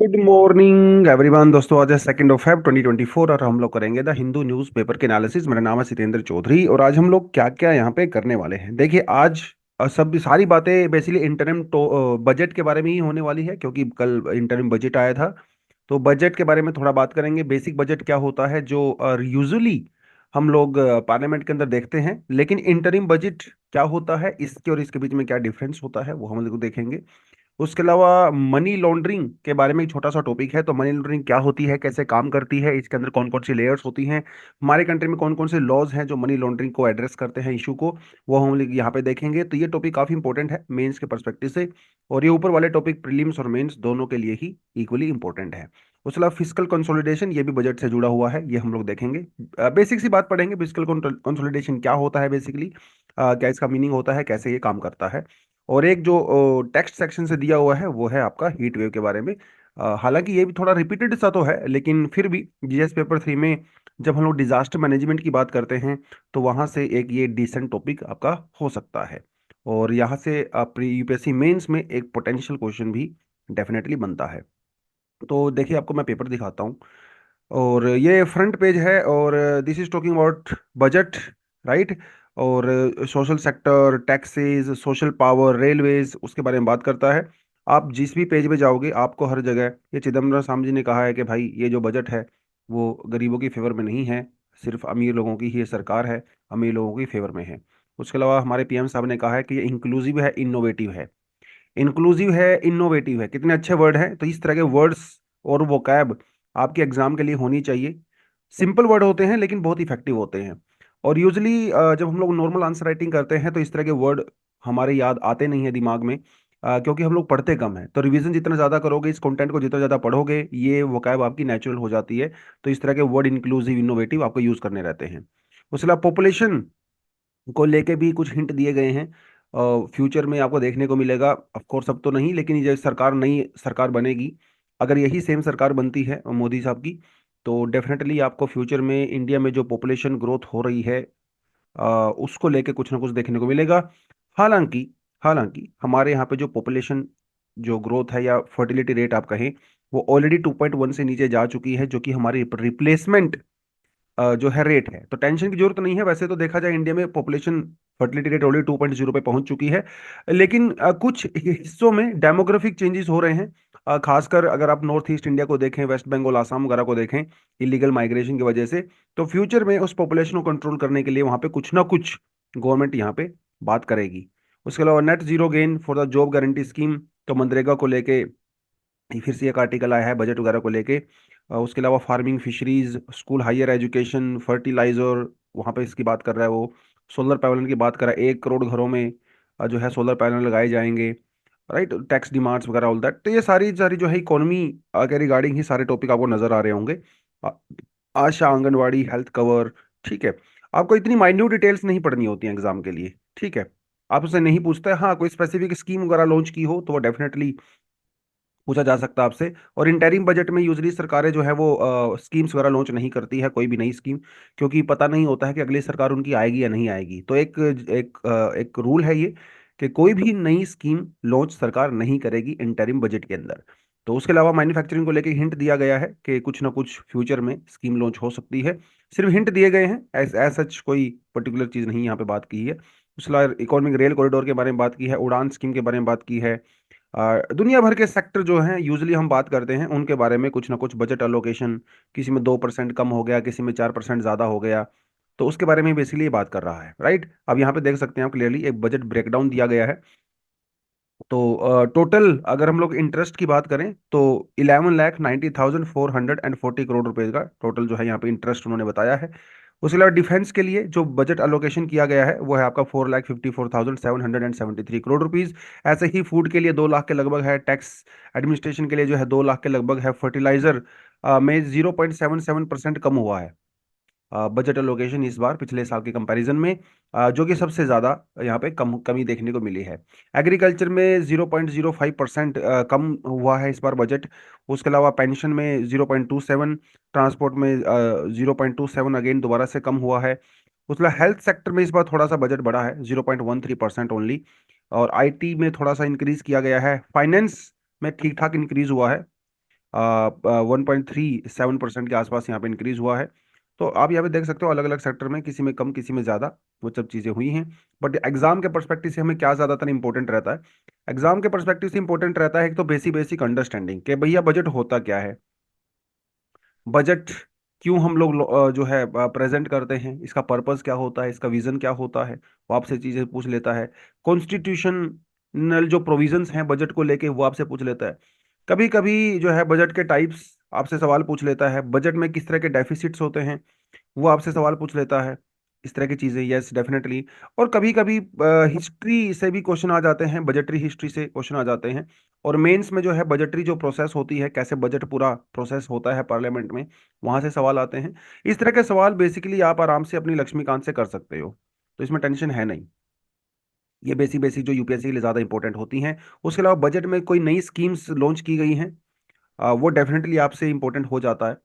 Good morning everyone. दोस्तों, आज है 2 Feb 2024 और हम लोग करेंगे द हिंदू न्यूज़पेपर के एनालिसिस। मेरा नाम है सितेंद्र चौधरी और आज हम लोग क्या क्या यहाँ पे करने वाले हैं। देखिए, आज सब सारी बातें बेसिकली इंटरिम बजट के बारे में ही होने वाली है, क्योंकि कल इंटरिम बजट आया था। तो बजट के बारे में थोड़ा बात करेंगे। बेसिक बजट क्या होता है जो यूजुअली हम लोग पार्लियामेंट के अंदर देखते हैं, लेकिन इंटरिम बजट क्या होता है, इसके और इसके बीच में क्या डिफरेंस होता है वो हम लोग देखेंगे। उसके अलावा मनी लॉन्ड्रिंग के बारे में एक छोटा सा टॉपिक है। तो मनी लॉन्ड्रिंग क्या होती है, कैसे काम करती है, इसके अंदर कौन कौन सी लेयर्स होती हैं, हमारे कंट्री में कौन कौन से लॉज हैं जो मनी लॉन्ड्रिंग को एड्रेस करते हैं, इशू को, वो हम लोग यहाँ पे देखेंगे। तो ये टॉपिक काफी इंपॉर्टेंट है मेंस के परस्पेक्टिव से, और ये ऊपर वाले टॉपिक प्रीलिम्स और मेंस दोनों के लिए ही इक्वली इंपॉर्टेंट है। उसके अलावा फिजिकल कंसोलिडेशन, ये भी बजट से जुड़ा हुआ है, ये हम लोग देखेंगे। बेसिक सी बात पढ़ेंगे, फिजिकल कंसोलिडेशन क्या होता है बेसिकली, क्या इसका मीनिंग होता है, कैसे ये काम करता है। और एक जो टेक्स्ट सेक्शन से दिया हुआ है वो है आपका हीट वेव के बारे में। हालांकि ये भी थोड़ा रिपीटेड सा तो है, लेकिन फिर भी जीएस पेपर 3 में जब हम लोग डिजास्टर मैनेजमेंट की बात करते हैं तो वहां से एक ये डिसेंट टॉपिक आपका हो सकता है। और यहाँ से यूपीएससी मेंस में एक पोटेंशियल क्वेश्चन भी डेफिनेटली बनता है। तो देखिए, आपको मैं पेपर दिखाता हूँ। और ये फ्रंट पेज है, और this is talking about budget, right. और social sector, taxes, social power, railways, उसके बारे में बात करता है। आप जिस भी पेज पे जाओगे आपको हर जगह ये चिदम्बरम स्वामी जी ने कहा है कि भाई ये जो बजट है वो गरीबों की फेवर में नहीं है, सिर्फ अमीर लोगों की ही ये सरकार है, अमीर लोगों की फेवर में है। उसके अलावा हमारे पीएम साहब ने कहा है कि ये इंक्लूसिव है, इनोवेटिव है। इंक्लूसिव है, इनोवेटिव है, कितने अच्छे वर्ड हैं। तो इस तरह के वर्ड्स और वोकैब आपके एग्जाम के लिए होनी चाहिए। सिंपल वर्ड होते हैं लेकिन बहुत इफेक्टिव होते हैं। और यूजली जब हम लोग नॉर्मल आंसर राइटिंग करते हैं तो इस तरह के वर्ड हमारे याद आते नहीं है दिमाग में, क्योंकि हम लोग पढ़ते कम हैं। तो रिवीजन जितना ज़्यादा करोगे, इस कंटेंट को जितना ज़्यादा पढ़ोगे, ये वोकैब आपकी नेचुरल हो जाती है। तो इस तरह के वर्ड इंक्लूसिव, इनोवेटिव आपको यूज़ करने रहते हैं। उसके अलावा पॉपुलेशन को लेके भी कुछ हिंट दिए गए हैं। फ्यूचर में आपको देखने को मिलेगा, ऑफ कोर्स अब तो नहीं, लेकिन ये सरकार, नई सरकार बनेगी, अगर यही सेम सरकार बनती है मोदी साहब की, तो डेफिनेटली आपको फ्यूचर में इंडिया में जो पॉपुलेशन ग्रोथ हो रही है उसको लेके कुछ ना कुछ देखने को मिलेगा। हालांकि हालांकि हमारे यहाँ पे जो पॉपुलेशन जो ग्रोथ है, या फर्टिलिटी रेट आप कहें, वो ऑलरेडी 2.1 से नीचे जा चुकी है, जो कि हमारी रिप्लेसमेंट जो है रेट है। तो टेंशन की जरूरत नहीं है। वैसे तो देखा जाए इंडिया में पॉपुलेशन फर्टिलिटी रेट ऑलरेडी 2.0 पे पहुंच चुकी है, लेकिन कुछ हिस्सों में डेमोग्राफिक चेंजेस हो रहे हैं। खासकर अगर आप नॉर्थ ईस्ट इंडिया को देखें, वेस्ट बंगाल, आसाम वगैरह को देखें, इलीगल माइग्रेशन की वजह से, तो फ्यूचर में उस पॉपुलेशन को कंट्रोल करने के लिए वहां पे कुछ ना कुछ गवर्नमेंट यहाँ पे बात करेगी। उसके अलावा net zero gain for the job guarantee scheme, तो मनरेगा को लेके ये फिर से एक आर्टिकल आया है बजट वगैरह को लेके। उसके अलावा farming, fisheries, school, higher education, fertilizer, वहाँ पे इसकी बात कर रहा है वो। सोलर पैनल की बात कर रहा है, 1 करोड़ घरों में जो है सोलर पैनल लगाए जाएंगे, राइट। टैक्स डिमांड्स वगैरह ऑल दैट। तो ये सारी सारी जो है इकोनॉमी के रिगार्डिंग ही सारे टॉपिक आपको नजर आ रहे होंगे। आ- आशा, आंगनवाड़ी, हेल्थ कवर, ठीक है। आपको इतनी माइन्यूट डिटेल्स नहीं पढ़नी होती हैं एग्जाम के लिए, ठीक है। आप उससे नहीं पूछते हैं। हाँ, कोई स्पेसिफिक स्कीम वगैरह लॉन्च की हो तो वो डेफिनेटली पूछा जा सकता है आपसे। और इंटरिम बजट में यूजली सरकारें जो है वो स्कीम्स वगैरह लॉन्च नहीं करती है, कोई भी नई स्कीम, क्योंकि पता नहीं होता है कि अगली सरकार उनकी आएगी या नहीं आएगी। तो एक रूल है ये, कि कोई भी नई स्कीम लॉन्च सरकार नहीं करेगी इंटरिम बजट के अंदर। तो उसके अलावा मैन्युफैक्चरिंग को लेकर हिंट दिया गया है कि कुछ ना कुछ फ्यूचर में स्कीम लॉन्च हो सकती है। सिर्फ हिंट दिए गए हैं, एज सच कोई पर्टिकुलर चीज़ नहीं यहाँ पे बात की है। उसके अलावा इकोनॉमिक रेल कॉरिडोर के बारे में बात की है, उड़ान स्कीम के बारे में बात की है। दुनिया भर के सेक्टर जो हैं यूजली हम बात करते हैं उनके बारे में, कुछ ना कुछ बजट अलोकेशन, किसी में 2% कम हो गया, किसी में 4% ज़्यादा हो गया, तो उसके बारे में बेसिकली ये बात कर रहा है, राइट। अब यहाँ पे देख सकते हैं आप क्लियरली एक बजट ब्रेकडाउन दिया गया है। तो टोटल अगर हम लोग इंटरेस्ट की बात करें तो 11,90,440 करोड़ रुपए का टोटल जो है यहाँ पे इंटरेस्ट उन्होंने बताया है। उसके अलावा डिफेंस के लिए जो बजट अलोकेशन किया गया है वो है आपका 4,54,773 करोड़ रुपीज। ऐसे ही फूड के लिए 2 लाख के लगभग है, टैक्स एडमिनिस्ट्रेशन के लिए जो है 2 लाख के लगभग है, फर्टिलाइजर में 0.77% कम हुआ है बजट एलोकेशन इस बार पिछले साल के कंपैरिजन में, जो कि सबसे ज़्यादा यहाँ पे कमी देखने को मिली है। एग्रीकल्चर में 0.05% कम हुआ है इस बार बजट। उसके अलावा पेंशन में 0.27, ट्रांसपोर्ट में 0.27 अगेन दोबारा से कम हुआ है। उसके अलावा हेल्थ सेक्टर में इस बार थोड़ा सा बजट बढ़ा है, 0.13% ओनली। और आईटी में थोड़ा सा इंक्रीज किया गया है। फाइनेंस में ठीक ठाक इंक्रीज हुआ है। 1.37% के आसपास यहाँ पे इंक्रीज हुआ है। तो आप यहाँ पे देख सकते हो अलग अलग सेक्टर में किसी में कम किसी में ज़्यादा वो सब चीज़ें हुई हैं। बट एग्जाम के पर्सपेक्टिव से हमें क्या ज़्यादातर इंपॉर्टेंट रहता है, एग्जाम के पर्सपेक्टिव से इंपॉर्टेंट रहता है एक तो बेसिक बेसिक अंडरस्टैंडिंग कि भैया बजट होता क्या है, बजट क्यों हम लोग जो है प्रेजेंट करते हैं, इसका पर्पस क्या होता है, इसका विजन क्या होता है, वो आपसे चीजें पूछ लेता है। कॉन्स्टिट्यूशनल जो प्रोविजंस हैं बजट को लेके वो आपसे पूछ लेता है। कभी कभी जो है बजट के टाइप्स आपसे सवाल पूछ लेता है, बजट में किस तरह के डेफिसिट्स होते हैं वो आपसे सवाल पूछ लेता है, इस तरह की चीजें, यस डेफिनेटली। और कभी कभी हिस्ट्री से भी क्वेश्चन आ जाते हैं, बजटरी हिस्ट्री से क्वेश्चन आ जाते हैं। और मेंस में जो है बजटरी जो प्रोसेस होती है, कैसे बजट पूरा प्रोसेस होता है पार्लियामेंट में, वहां से सवाल आते हैं। इस तरह के सवाल बेसिकली आप आराम से अपनी लक्ष्मीकांत से कर सकते हो, तो इसमें टेंशन है नहीं। ये बेसिक बेसिक जो यूपीएससी के लिए ज़्यादा इंपॉर्टेंट होती हैं। उसके अलावा बजट में कोई नई स्कीम्स लॉन्च की गई हैं, वो डेफिनेटली आपसे इंपॉर्टेंट हो जाता है।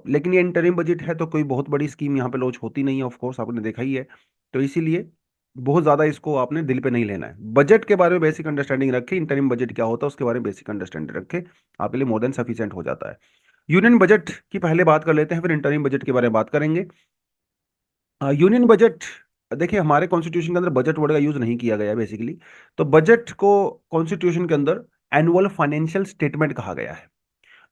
लेकिन ये इंटरिम बजट है तो कोई बहुत बड़ी स्कीम यहाँ पे लॉन्च होती नहीं है, ऑफ कोर्स आपने देखा ही है। तो इसीलिए बहुत ज़्यादा इसको आपने दिल पे नहीं लेना है। बजट के बारे में बेसिक अंडरस्टैंडिंग रखें, इंटरिम बजट क्या होता है उसके बारे में बेसिक अंडरस्टैंडिंग रखें, आपके लिए मोर देन सफिशिएंट हो जाता है। यूनियन बजट की पहले बात कर लेते हैं, फिर इंटरिम बजट के बारे में बात करेंगे। यूनियन बजट, देखिए हमारे कॉन्स्टिट्यूशन के अंदर बजट वर्ड का यूज नहीं किया गया है बेसिकली। तो बजट को कॉन्स्टिट्यूशन के अंदर एनुअल फाइनेंशियल स्टेटमेंट कहा गया है,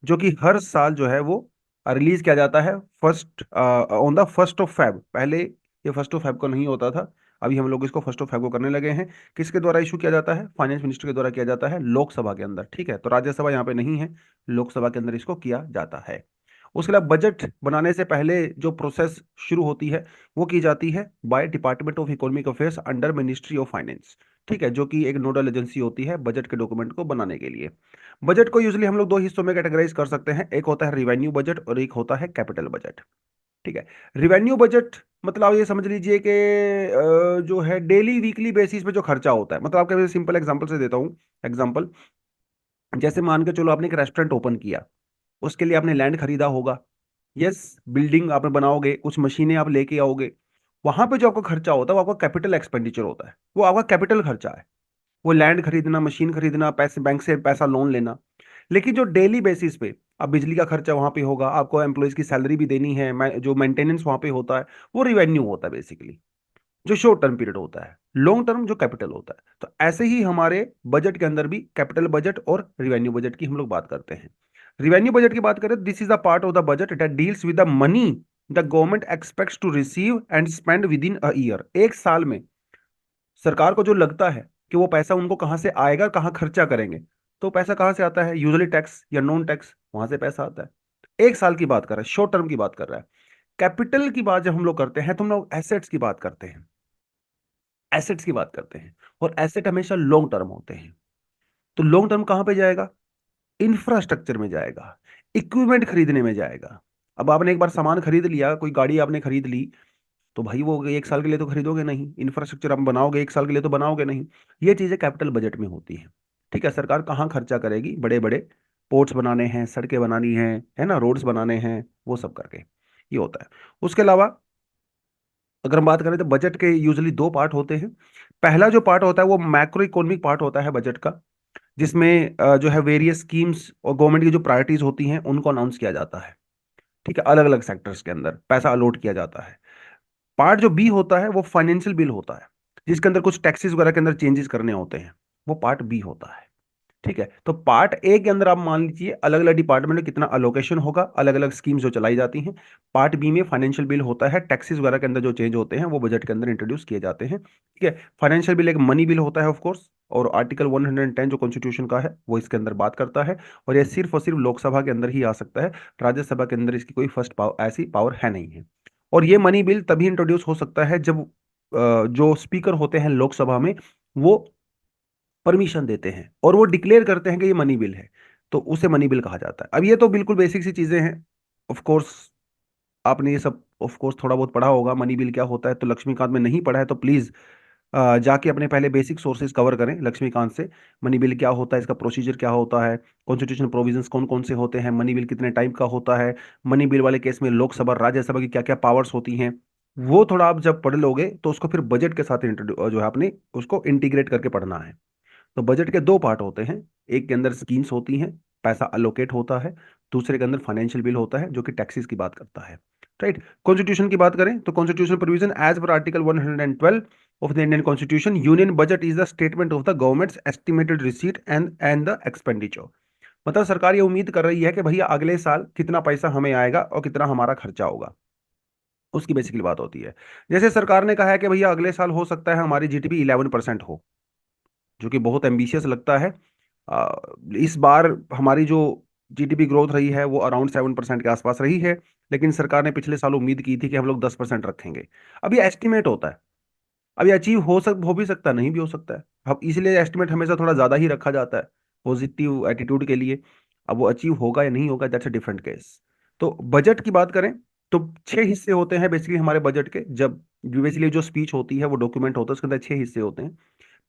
जो कि हर साल जो है वो रिलीज किया जाता है फर्स्ट ऑन द 1 फैब। पहले ये 1 फैब को नहीं होता था, अभी हम लोग इसको 1 फैब को करने लगे हैं। किसके द्वारा इशू किया जाता है, फाइनेंस मिनिस्टर के द्वारा किया जाता है, लोकसभा के अंदर, ठीक है। तो राज्यसभा यहाँ पे नहीं है, लोकसभा के अंदर इसको किया जाता है। उसके अलावा बजट बनाने से पहले जो प्रोसेस शुरू होती है वो की जाती है by department of economic affairs under ministry of finance, ठीक है, जो कि एक नोडल एजेंसी होती है बजट के डॉक्यूमेंट को बनाने के लिए। बजट को यूजली हम लोग दो हिस्सों में कैटेगराइज कर सकते हैं, एक होता है रिवेन्यू बजट और एक होता है कैपिटल बजट, ठीक है। रिवेन्यू बजट मतलब आप ये समझ लीजिए कि जो है डेली वीकली बेसिस पे जो खर्चा होता है, मतलब आपके सिंपल एग्जांपल से देता हूँ एग्जांपल। जैसे मान के चलो आपने एक रेस्टोरेंट ओपन किया, उसके लिए आपने लैंड खरीदा होगा, यस, बिल्डिंग आपने बनाओगे, कुछ मशीनें आप लेके आओगे, वहां पे जो आपका खर्चा होता है वो आपका कैपिटल एक्सपेंडिचर होता है, वो आपका कैपिटल खर्चा है, वो लैंड खरीदना, मशीन खरीदना, पैसे बैंक से पैसा लोन लेना। लेकिन जो डेली बेसिस पे अब बिजली का खर्चा वहां पे होगा, आपको एम्प्लॉयज की सैलरी भी देनी है, जो मेंटेनेंस वहां पे होता है, वो रिवेन्यू होता है बेसिकली, जो शॉर्ट टर्म पीरियड होता है। लॉन्ग टर्म जो कैपिटल होता है। तो ऐसे ही हमारे बजट के अंदर भी कैपिटल बजट और रिवेन्यू बजट की हम लोग बात करते हैं। रिवेन्यू बजट की बात करें, this is the part of the budget that deals with the money the government expects to receive and spend within a year. एक साल में सरकार को जो लगता है कि वो पैसा उनको कहाँ से आएगा, कहाँ खर्चा करेंगे, तो पैसा कहाँ से आता है, यूजुअली टैक्स या नॉन टैक्स, वहां से पैसा आता है। एक साल की बात कर रहा है, शॉर्ट टर्म की बात कर रहा है। कैपिटल की बात जब हम लोग करते हैं तो हम लोग एसेट्स की बात करते हैं, एसेट्स की बात करते हैं। और एसेट हमेशा लॉन्ग टर्म होते हैं। तो लॉन्ग टर्म कहां पे जाएगा, इंफ्रास्ट्रक्चर में जाएगा, इक्विपमेंट खरीदने में जाएगा। अब आपने एक बार सामान खरीद लिया, कोई गाड़ी आपने खरीद ली, तो भाई वो एक साल के लिए तो खरीदोगे नहीं, इंफ्रास्ट्रक्चर आप बनाओगे एक साल के लिए तो बनाओगे नहीं। ये चीजें कैपिटल बजट में होती है, ठीक है। सरकार कहाँ खर्चा करेगी, बड़े बड़े पोर्ट्स बनाने हैं, सड़कें बनानी है ना, रोड्स बनाने हैं, वो सब करके ये होता है। उसके अलावा अगर हम बात करें तो बजट के यूजली दो पार्ट होते हैं। पहला जो पार्ट होता है वो मैक्रो इकोनॉमिक पार्ट होता है बजट का, जिसमें जो है वेरियस स्कीम्स और गवर्नमेंट की जो प्रायोरिटीज होती हैं उनको अनाउंस किया जाता है, ठीक है, अलग अलग सेक्टर्स के अंदर पैसा अलॉट किया जाता है। पार्ट जो बी होता है वो फाइनेंशियल बिल होता है, जिसके अंदर कुछ टैक्सेस वगैरह के अंदर चेंजेस करने होते हैं, वो पार्ट बी होता है, ठीक है। तो पार्ट ए के अंदर आप मान लीजिए अलग अलग डिपार्टमेंट में कितना अलोकेशन होगा, अलग अलग स्कीम्स जो चलाई जाती हैं। पार्ट बी में फाइनेंशियल बिल होता है, टैक्सेस वगैरह के अंदर जो चेंज होते हैं वो बजट के अंदर इंट्रोड्यूस किए जाते हैं, ठीक है। फाइनेंशियल बिल एक मनी बिल होता है ऑफ कोर्स, और आर्टिकल 110 जो कॉन्स्टिट्यूशन का है वो इसके अंदर बात करता है। और ये सिर्फ और सिर्फ लोकसभा के अंदर ही आ सकता है, राज्यसभा के अंदर इसकी कोई फर्स्ट पावर, ऐसी पावर है नहीं है। और ये मनी बिल तभी इंट्रोड्यूस हो सकता है जब जो स्पीकर होते हैं लोकसभा में वो परमिशन देते हैं और वो डिक्लेयर करते हैं कि ये मनी बिल है, तो उसे मनी बिल कहा जाता है। अब ये तो बिल्कुल बेसिक सी चीजें हैं, ऑफ कोर्स आपने ये सब ऑफ कोर्स थोड़ा बहुत पढ़ा होगा, मनी बिल क्या होता है। तो लक्ष्मीकांत में नहीं पढ़ा है तो प्लीज जाके अपने पहले बेसिक सोर्सेज कवर करें लक्ष्मीकांत से। मनी बिल क्या होता है, इसका प्रोसीजर क्या होता है, कॉन्स्टिट्यूशन प्रोविजंस कौन कौन से होते हैं, मनी बिल कितने टाइप का होता है, मनी बिल वाले केस में लोकसभा राज्यसभा की क्या क्या पावर्स होती हैं, वो थोड़ा आप जब पढ़ लोगे तो उसको फिर बजट के साथ इंट्रोड्यू जो है आपने उसको इंटीग्रेट करके पढ़ना है। तो बजट के दो पार्ट होते हैं, एक के अंदर स्कीम्स होती हैं, पैसा अलोकेट होता है, दूसरे के अंदर फाइनेंशियल बिल होता है जो कि टैक्सेस की बात करता है। राइट। कॉन्स्टिट्यूशन की बात करें तो constitution provision as per article 112 of the Indian constitution, union budget is the statement of the government's estimated receipt and the expenditure. मतलब सरकार ये उम्मीद कर रही है कि भैया अगले साल कितना पैसा हमें आएगा और कितना हमारा खर्चा होगा, उसकी बेसिकली बात होती है। जैसे सरकार ने कहा है कि भैया अगले साल हो सकता है हमारी जीडीपी 11% हो, जो कि बहुत एम्बिशियस लगता है। आ, इस बार हमारी जो जीडीपी ग्रोथ रही है वो अराउंड 7% के आसपास रही है, लेकिन सरकार ने पिछले साल उम्मीद की थी कि हम लोग 10% रखेंगे। अभी एस्टिमेट होता है, अभी अचीव हो भी सकता है, नहीं भी हो सकता है। अब इसलिए एस्टिमेट हमेशा थोड़ा ज्यादा ही रखा जाता है पॉजिटिव एटीट्यूड के लिए। अब वो अचीव होगा या नहीं होगा, दैट्स अ डिफरेंट केस। तो बजट की बात करें तो 6 हिस्से होते हैं बेसिकली हमारे बजट के। जब बेसिकली जो स्पीच होती है वो डॉक्यूमेंट होता है, उसके अंदर 6 हिस्से होते हैं।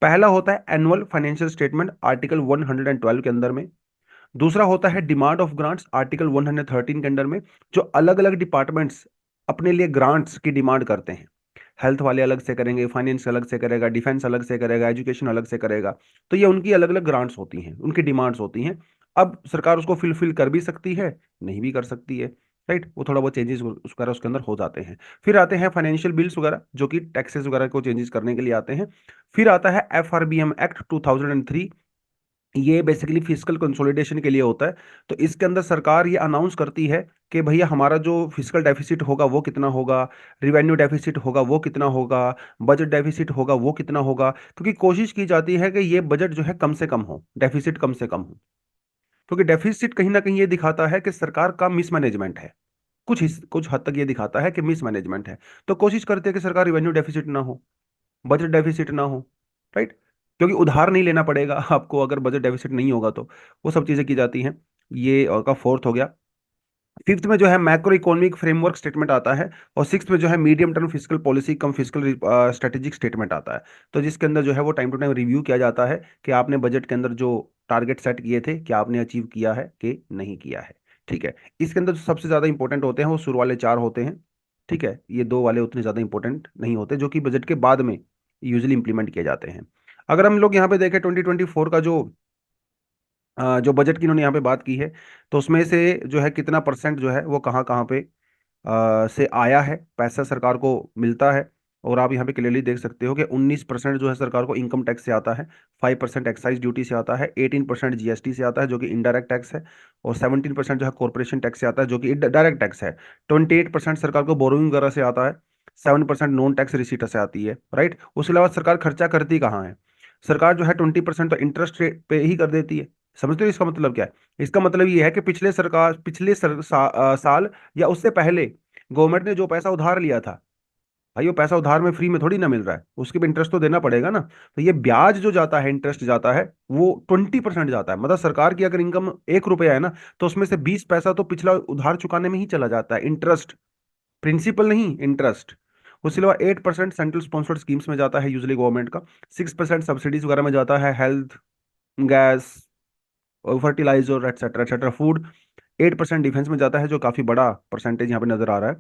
पहला होता है एनुअल फाइनेंशियल स्टेटमेंट आर्टिकल 112 के अंदर में। दूसरा होता है डिमांड ऑफ ग्रांट्स आर्टिकल 113 के अंडर में, जो अलग अलग डिपार्टमेंट्स अपने लिए ग्रांट्स की डिमांड करते हैं। हेल्थ वाले अलग से करेंगे, फाइनेंस अलग से करेगा, डिफेंस अलग से करेगा, एजुकेशन अलग से करेगा। तो ये उनकी अलग अलग ग्रांट्स होती हैं, उनकी डिमांड्स होती हैं। अब सरकार उसको फिलफिल कर भी सकती है, नहीं भी कर सकती है। राइट, वो थोड़ा बहुत चेंजेस उसके अंदर हो जाते हैं। फिर आते हैं फाइनेंशियल बिल्स वगैरह, जो कि टैक्सेस वगैरह को चेंजेस करने के लिए आते हैं। फिर आता है FRBM एक्ट 2003। ये बेसिकली फिजिकल कंसोलिडेशन के लिए होता है। तो इसके अंदर सरकार ये अनाउंस करती है कि भैया हमारा जो फिजिकल डेफिसिट होगा वो कितना होगा, रिवेन्यू डेफिसिट होगा वो कितना होगा, बजट डेफिसिट होगा वो कितना होगा, क्योंकि कोशिश की जाती है कि ये बजट जो है कम से कम हो, डेफिसिट कम से कम हो। क्योंकि डेफिसिट कहीं ना कहीं ये दिखाता है कि सरकार का मिसमैनेजमेंट है, कुछ हद तक ये दिखाता है कि मिसमैनेजमेंट है। तो कोशिश करते हैं कि सरकार रिवेन्यू डेफिसिट ना हो, बजट डेफिसिट ना हो। राइट, क्योंकि उधार नहीं लेना पड़ेगा आपको अगर बजट डेफिसिट नहीं होगा तो। वो सब चीजें की जाती हैं। ये और का फोर्थ हो गया। फिफ्थ में जो है मैक्रो इकोनॉमिक फ्रेमवर्क स्टेटमेंट आता है। और सिक्स्थ में जो है मीडियम टर्म फिजिकल पॉलिसी कम फिजिकल स्ट्रेटेजिक स्टेटमेंट आता है। तो जिसके अंदर जो है वो टाइम टू टाइम रिव्यू किया जाता है कि आपने बजट के अंदर जो टारगेट सेट किए थे क्या आपने अचीव किया है कि नहीं किया है। ठीक है। इसके अंदर जो सबसे ज्यादा इंपॉर्टेंट होते हैं वो शुरू वाले 4 होते हैं। ठीक है, ये दो वाले उतने ज्यादा इंपॉर्टेंट नहीं होते, जो कि बजट के बाद में यूजली इंप्लीमेंट किए जाते हैं। अगर हम लोग यहाँ पे देखें 2024 का जो बजट की इन्होंने यहाँ पे बात की है, तो उसमें से जो है कितना परसेंट जो है वो कहाँ कहाँ पे से आया है, पैसा सरकार को मिलता है। और आप यहाँ पे क्लियरली देख सकते हो कि 19% जो है सरकार को इनकम टैक्स से आता है, 5% एक्साइज ड्यूटी से आता है, 18% जीएसटी से आता है जो कि इनडायरेक्ट टैक्स है, और 17% जो है कॉर्पोरेशन टैक्स से आता है जो कि डायरेक्ट टैक्स है। 28% सरकार को बोरोइंग वगैरह से आता है, 7% नॉन टैक्स रिसीट से आती है। राइट, उसके अलावा सरकार खर्चा करती कहाँ है? सरकार जो है 20% तो इंटरेस्ट रेट पे ही कर देती है। समझते हो इसका मतलब क्या है? इसका मतलब ये है कि साल या उससे पहले गवर्नमेंट ने जो पैसा उधार लिया था, भाई वो पैसा उधार में फ्री में थोड़ी ना मिल रहा है, उसके भी इंटरेस्ट तो देना पड़ेगा ना। तो ये ब्याज जो जाता है, इंटरेस्ट जाता है, वो 20% जाता है। मतलब सरकार की अगर इनकम 1 रुपया है ना, तो उसमें से 20 पैसा तो पिछला उधार चुकाने में ही चला जाता है, इंटरेस्ट, प्रिंसिपल नहीं, इंटरेस्ट। उसके अलावा 8% सेंट्रल स्पॉन्सर्ड स्कीम्स में जाता है यूजली गवर्नमेंट का, 6% सब्सिडीज वगैरह में जाता है, health, gas, fertilizer etcetera etcetera, food. 8% defence में जाता है, जो काफी बड़ा परसेंटेज यहाँ पे नजर आ रहा है।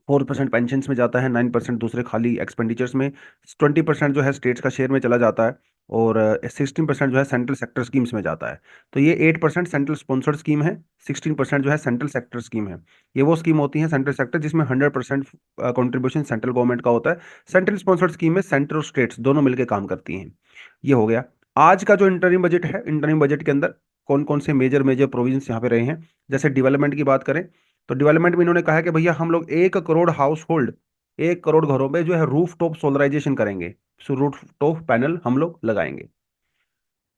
4% पेंशन में जाता है, 9% दूसरे खाली एक्सपेंडिचर्स में, 20% जो है स्टेट्स का शेयर में चला जाता है, और 16% जो है सेंट्रल सेक्टर स्कीम्स में जाता है। तो ये 8% सेंट्रल स्पॉन्सर्ड स्कीम है, 16% जो है सेंट्रल सेक्टर स्कीम है। ये वो स्कीम होती है सेंट्रल सेक्टर जिसमें 100% कॉन्ट्रीब्यूशन सेंट्रल गवर्नमेंट का होता है। सेंट्रल स्पॉन्सर्ड स्कीम में सेंट्रल और स्टेट्स दोनों मिलकर काम करती हैं। ये हो गया। आज का जो इंटरिम बजट है, इंटरिम बजट के अंदर कौन कौन से मेजर मेजर प्रोविजंस यहाँ पे रहे हैं। जैसे डेवलपमेंट की बात करें तो डेवलपमेंट में इन्होंने कहा है कि भैया हम लोग 1 करोड़ हाउस होल्ड, 1 करोड़ घरों में जो है रूफ टॉप सोलराइजेशन करेंगे, सो रूफ टॉप पैनल हम लोग लगाएंगे।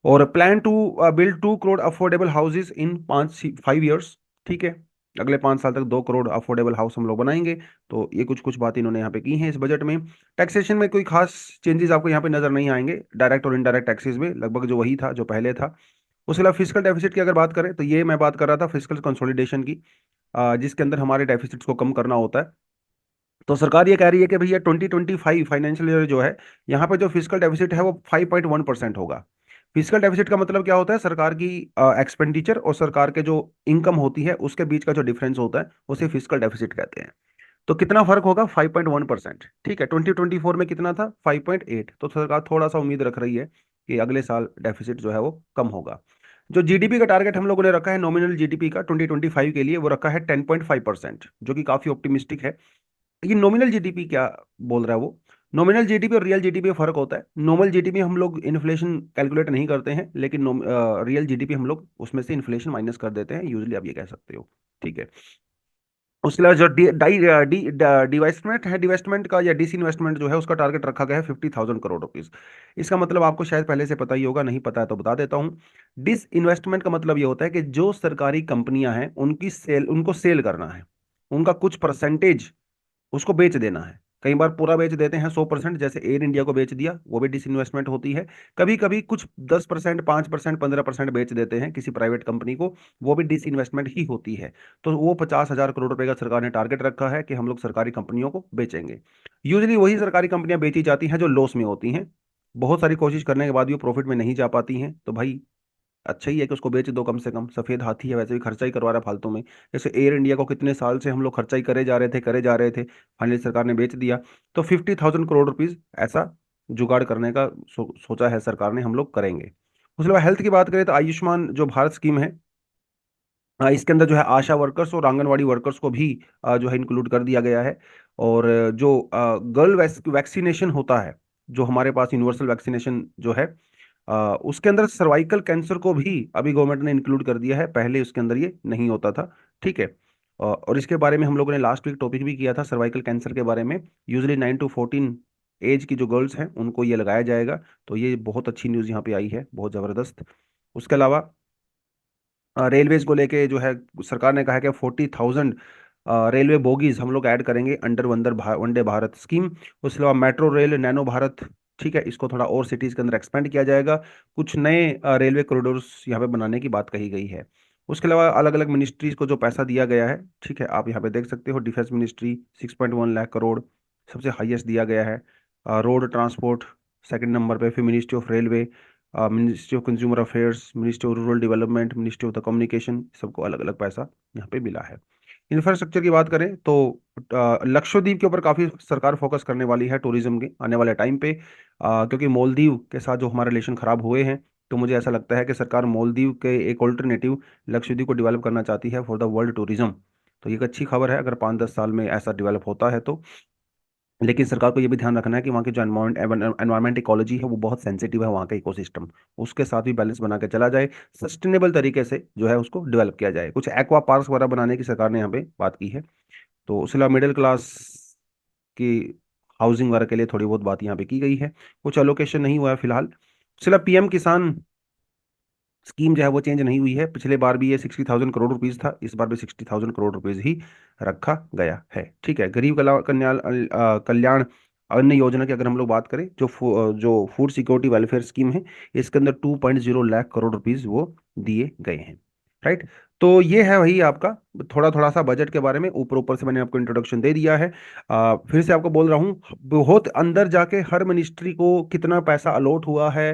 और plan to build 2 crore affordable houses in 5-5 years. ठीक है, अगले 5 साल तक 2 करोड़ अफोर्डेबल हाउस हम लोग बनाएंगे। तो ये कुछ कुछ बातें इन्होंने यहाँ पे की हैं इस बजट में। टैक्सेशन में कोई खास चेंजेस आपको यहाँ पे नजर नहीं आएंगे, डायरेक्ट और इनडायरेक्ट टैक्सेस में लगभग जो वही था जो पहले था। उसके अलावा फिजिकल डेफिसिट की अगर बात करें तो ये मैं बात कर रहा था फिजिकल कंसोलिडेशन की, जिसके अंदर हमारे डेफिसिट्स को कम करना होता है। तो सरकार ये कह रही है कि भैया 2025 फाइनेंशियल ईयर जो है, यहाँ पे जो फिजिकल डेफिसिट है वो 5.1% होगा। फिजिकल डेफिसिट का मतलब क्या होता है? सरकार की एक्सपेंडिचर और सरकार के जो इनकम होती है उसके बीच का जो डिफरेंस होता है उसे फिजिकल डेफिसिट कहते हैं। तो कितना फर्क होगा? 5.1%। ठीक है, 2024 में कितना था? 5.8। तो सरकार थोड़ा सा उम्मीद रख रही है कि अगले साल डेफिसिट जो है वो कम होगा। जो जीडीपी का टारगेट हम लोगों ने रखा है नॉमिनल जीडीपी का 2025 के लिए, वो रखा है 10.5%, जो कि काफी ऑप्टिमिस्टिक है। ये नॉमिनल जीडीपी क्या बोल रहा है वो? नॉमिनल जीडीपी और रियल जीडीपी में फर्क होता है। नॉमिनल जीडीपी हम लोग इन्फ्लेशन कैलकुलेट नहीं करते हैं, लेकिन रियल जीडीपी हम लोग उसमें से इन्फ्लेशन माइनस कर देते हैं, यूजली आप ये कह सकते हो। ठीक है। उसके अलावा जो डिवेस्टमेंट है, डिवेस्टमेंट का या डिस इन्वेस्टमेंट जो है, उसका टारगेट रखा गया है 50,000 करोड़ रुपीज। इसका मतलब आपको शायद पहले से पता ही होगा, नहीं पता है तो बता देता हूँ। डिस इन्वेस्टमेंट का मतलब ये होता है कि जो सरकारी कंपनियां हैं उनकी सेल, उनको सेल करना है, उनका कुछ परसेंटेज उसको बेच देना है। कई बार पूरा बेच देते हैं 100%, जैसे एयर इंडिया को बेच दिया, वो भी डिसइन्वेस्टमेंट होती है। कभी कभी कुछ 10%, 5%, 15% बेच देते हैं किसी प्राइवेट कंपनी को, वो भी डिसइन्वेस्टमेंट ही होती है। तो वो 50,000 करोड़ रुपए का सरकार ने टारगेट रखा है कि हम लोग सरकारी कंपनियों को बेचेंगे। यूजली वही सरकारी कंपनियां बेची जाती हैं जो लॉस में होती हैं, बहुत सारी कोशिश करने के बाद भी वो प्रॉफिट में नहीं जा पाती हैं। तो भाई अच्छा ही है कि उसको बेच दो, कम से कम सफेद हाथी है, वैसे भी खर्चा ही करवा रहा है फालतू में। जैसे एयर इंडिया को कितने साल से हम लोग खर्चा ही करे जा रहे थे, फाइनली सरकार ने बेच दिया। तो 50,000 करोड़ रुपीज ऐसा जुगाड़ करने का सोचा है सरकार ने, हम लोग करेंगे। उसके अलावा हेल्थ की बात करें तो आयुष्मान जो भारत स्कीम है, इसके अंदर जो है आशा वर्कर्स और आंगनवाड़ी वर्कर्स को भी जो है इंक्लूड कर दिया गया है। और जो गर्ल वैक्सीनेशन होता है, जो हमारे पास यूनिवर्सल वैक्सीनेशन जो है, उसके अंदर सर्वाइकल कैंसर को भी अभी गवर्नमेंट ने इंक्लूड कर दिया है, पहले उसके अंदर ये नहीं होता था। ठीक है। और इसके बारे में हम लोगों ने लास्ट वीक टॉपिक भी किया था सर्वाइकल कैंसर के बारे में। यूजली 9 to 14 एज की जो गर्ल्स हैं उनको ये लगाया जाएगा। तो ये बहुत अच्छी न्यूज़ यहाँ पे आई है, बहुत ज़बरदस्त। उसके अलावा रेलवेज को लेके जो है, सरकार ने कहा है कि 40,000 रेलवे बोगीज हम लोग ऐड करेंगे अंडर वंदे भारत स्कीम। उसके अलावा मेट्रो रेल, नैनो भारत, ठीक है, इसको थोड़ा और सिटीज के अंदर एक्सपेंड किया जाएगा। कुछ नए रेलवे कॉरिडोर्स यहाँ पे बनाने की बात कही गई है। उसके अलावा अलग अलग मिनिस्ट्रीज को जो पैसा दिया गया है, ठीक है, आप यहाँ पे देख सकते हो। डिफेंस मिनिस्ट्री 6.1 लाख करोड़ सबसे हाईएस्ट दिया गया है। रोड ट्रांसपोर्ट सेकंड नंबर पे, फिर ministry of railway, ministry of consumer affairs, ministry of rural development, ministry of the communication, सबको अलग अलग पैसा यहाँ पे मिला है। इंफ्रास्ट्रक्चर की बात करें तो लक्षद्वीप के ऊपर काफी सरकार फोकस करने वाली है टूरिज्म के आने वाले टाइम पे, क्योंकि मालदीव के साथ जो हमारे रिलेशन खराब हुए हैं, तो मुझे ऐसा लगता है कि सरकार मालदीव के एक ऑल्टरनेटिव लक्षद्वीप को डेवलप करना चाहती है फॉर द वर्ल्ड टूरिज्म। तो ये एक अच्छी खबर है अगर 5-10 साल में ऐसा डेवलप होता है तो। लेकिन सरकार को ये भी ध्यान रखना है कि वहाँ की जो एनवायरमेंट इकोलॉजी है वो बहुत सेंसिटिव है, वहाँ का इकोसिस्टम, उसके साथ भी बैलेंस बना के चला जाए, सस्टेनेबल तरीके से जो है उसको डेवलप किया जाए। कुछ एक्वा पार्क्स वगैरह बनाने की सरकार ने यहाँ पे बात की है। तो उसके अलावा मिडिल क्लास की हाउसिंग वगैरह के लिए थोड़ी बहुत बात यहाँ पे की गई है। कुछ अलोकेशन नहीं हुआ है फिलहाल। उसके अलावा पीएम किसान स्कीम जो है वो चेंज नहीं हुई है, पिछले बार भी ये 60,000 करोड़ रुपीज था, इस बार भी 60,000 करोड़ रुपीज ही रखा गया है। ठीक है। गरीब कल्याण अन्न योजना की अगर हम लोग बात करें, जो फूड सिक्योरिटी वेलफेयर स्कीम है, इसके अंदर 2.0 लाख करोड़ रुपीज वो दिए गए हैं। राइट। तो ये है वही आपका थोड़ा थोड़ा सा बजट के बारे में, ऊपर ऊपर से मैंने आपको इंट्रोडक्शन दे दिया है। फिर से आपको बोल रहा हूँ, बहुत अंदर जाके हर मिनिस्ट्री को कितना पैसा अलॉट हुआ है,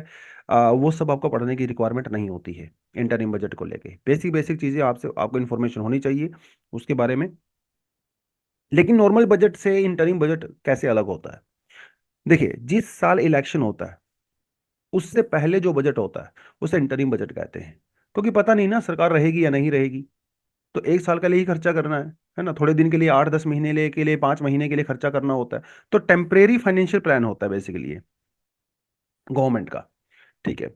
वो सब आपको पढ़ने की रिक्वायरमेंट नहीं होती है। इंटरिम बजट को लेके बेसिक बेसिक चीजें आपसे आपको इन्फॉर्मेशन होनी चाहिए उसके बारे में। लेकिन नॉर्मल बजट से इंटरिम बजट कैसे अलग होता है? देखिए, जिस साल इलेक्शन होता है उससे पहले जो बजट होता है उसे इंटरिम बजट कहते हैं, क्योंकि पता नहीं ना सरकार रहेगी या नहीं रहेगी। तो एक साल के लिए ही खर्चा करना है ना, थोड़े दिन के लिए, 8-10 महीने के लिए, 5 महीने के लिए खर्चा करना होता है। तो टेम्परेरी फाइनेंशियल प्लान होता है बेसिकली गवर्नमेंट का। ठीक है।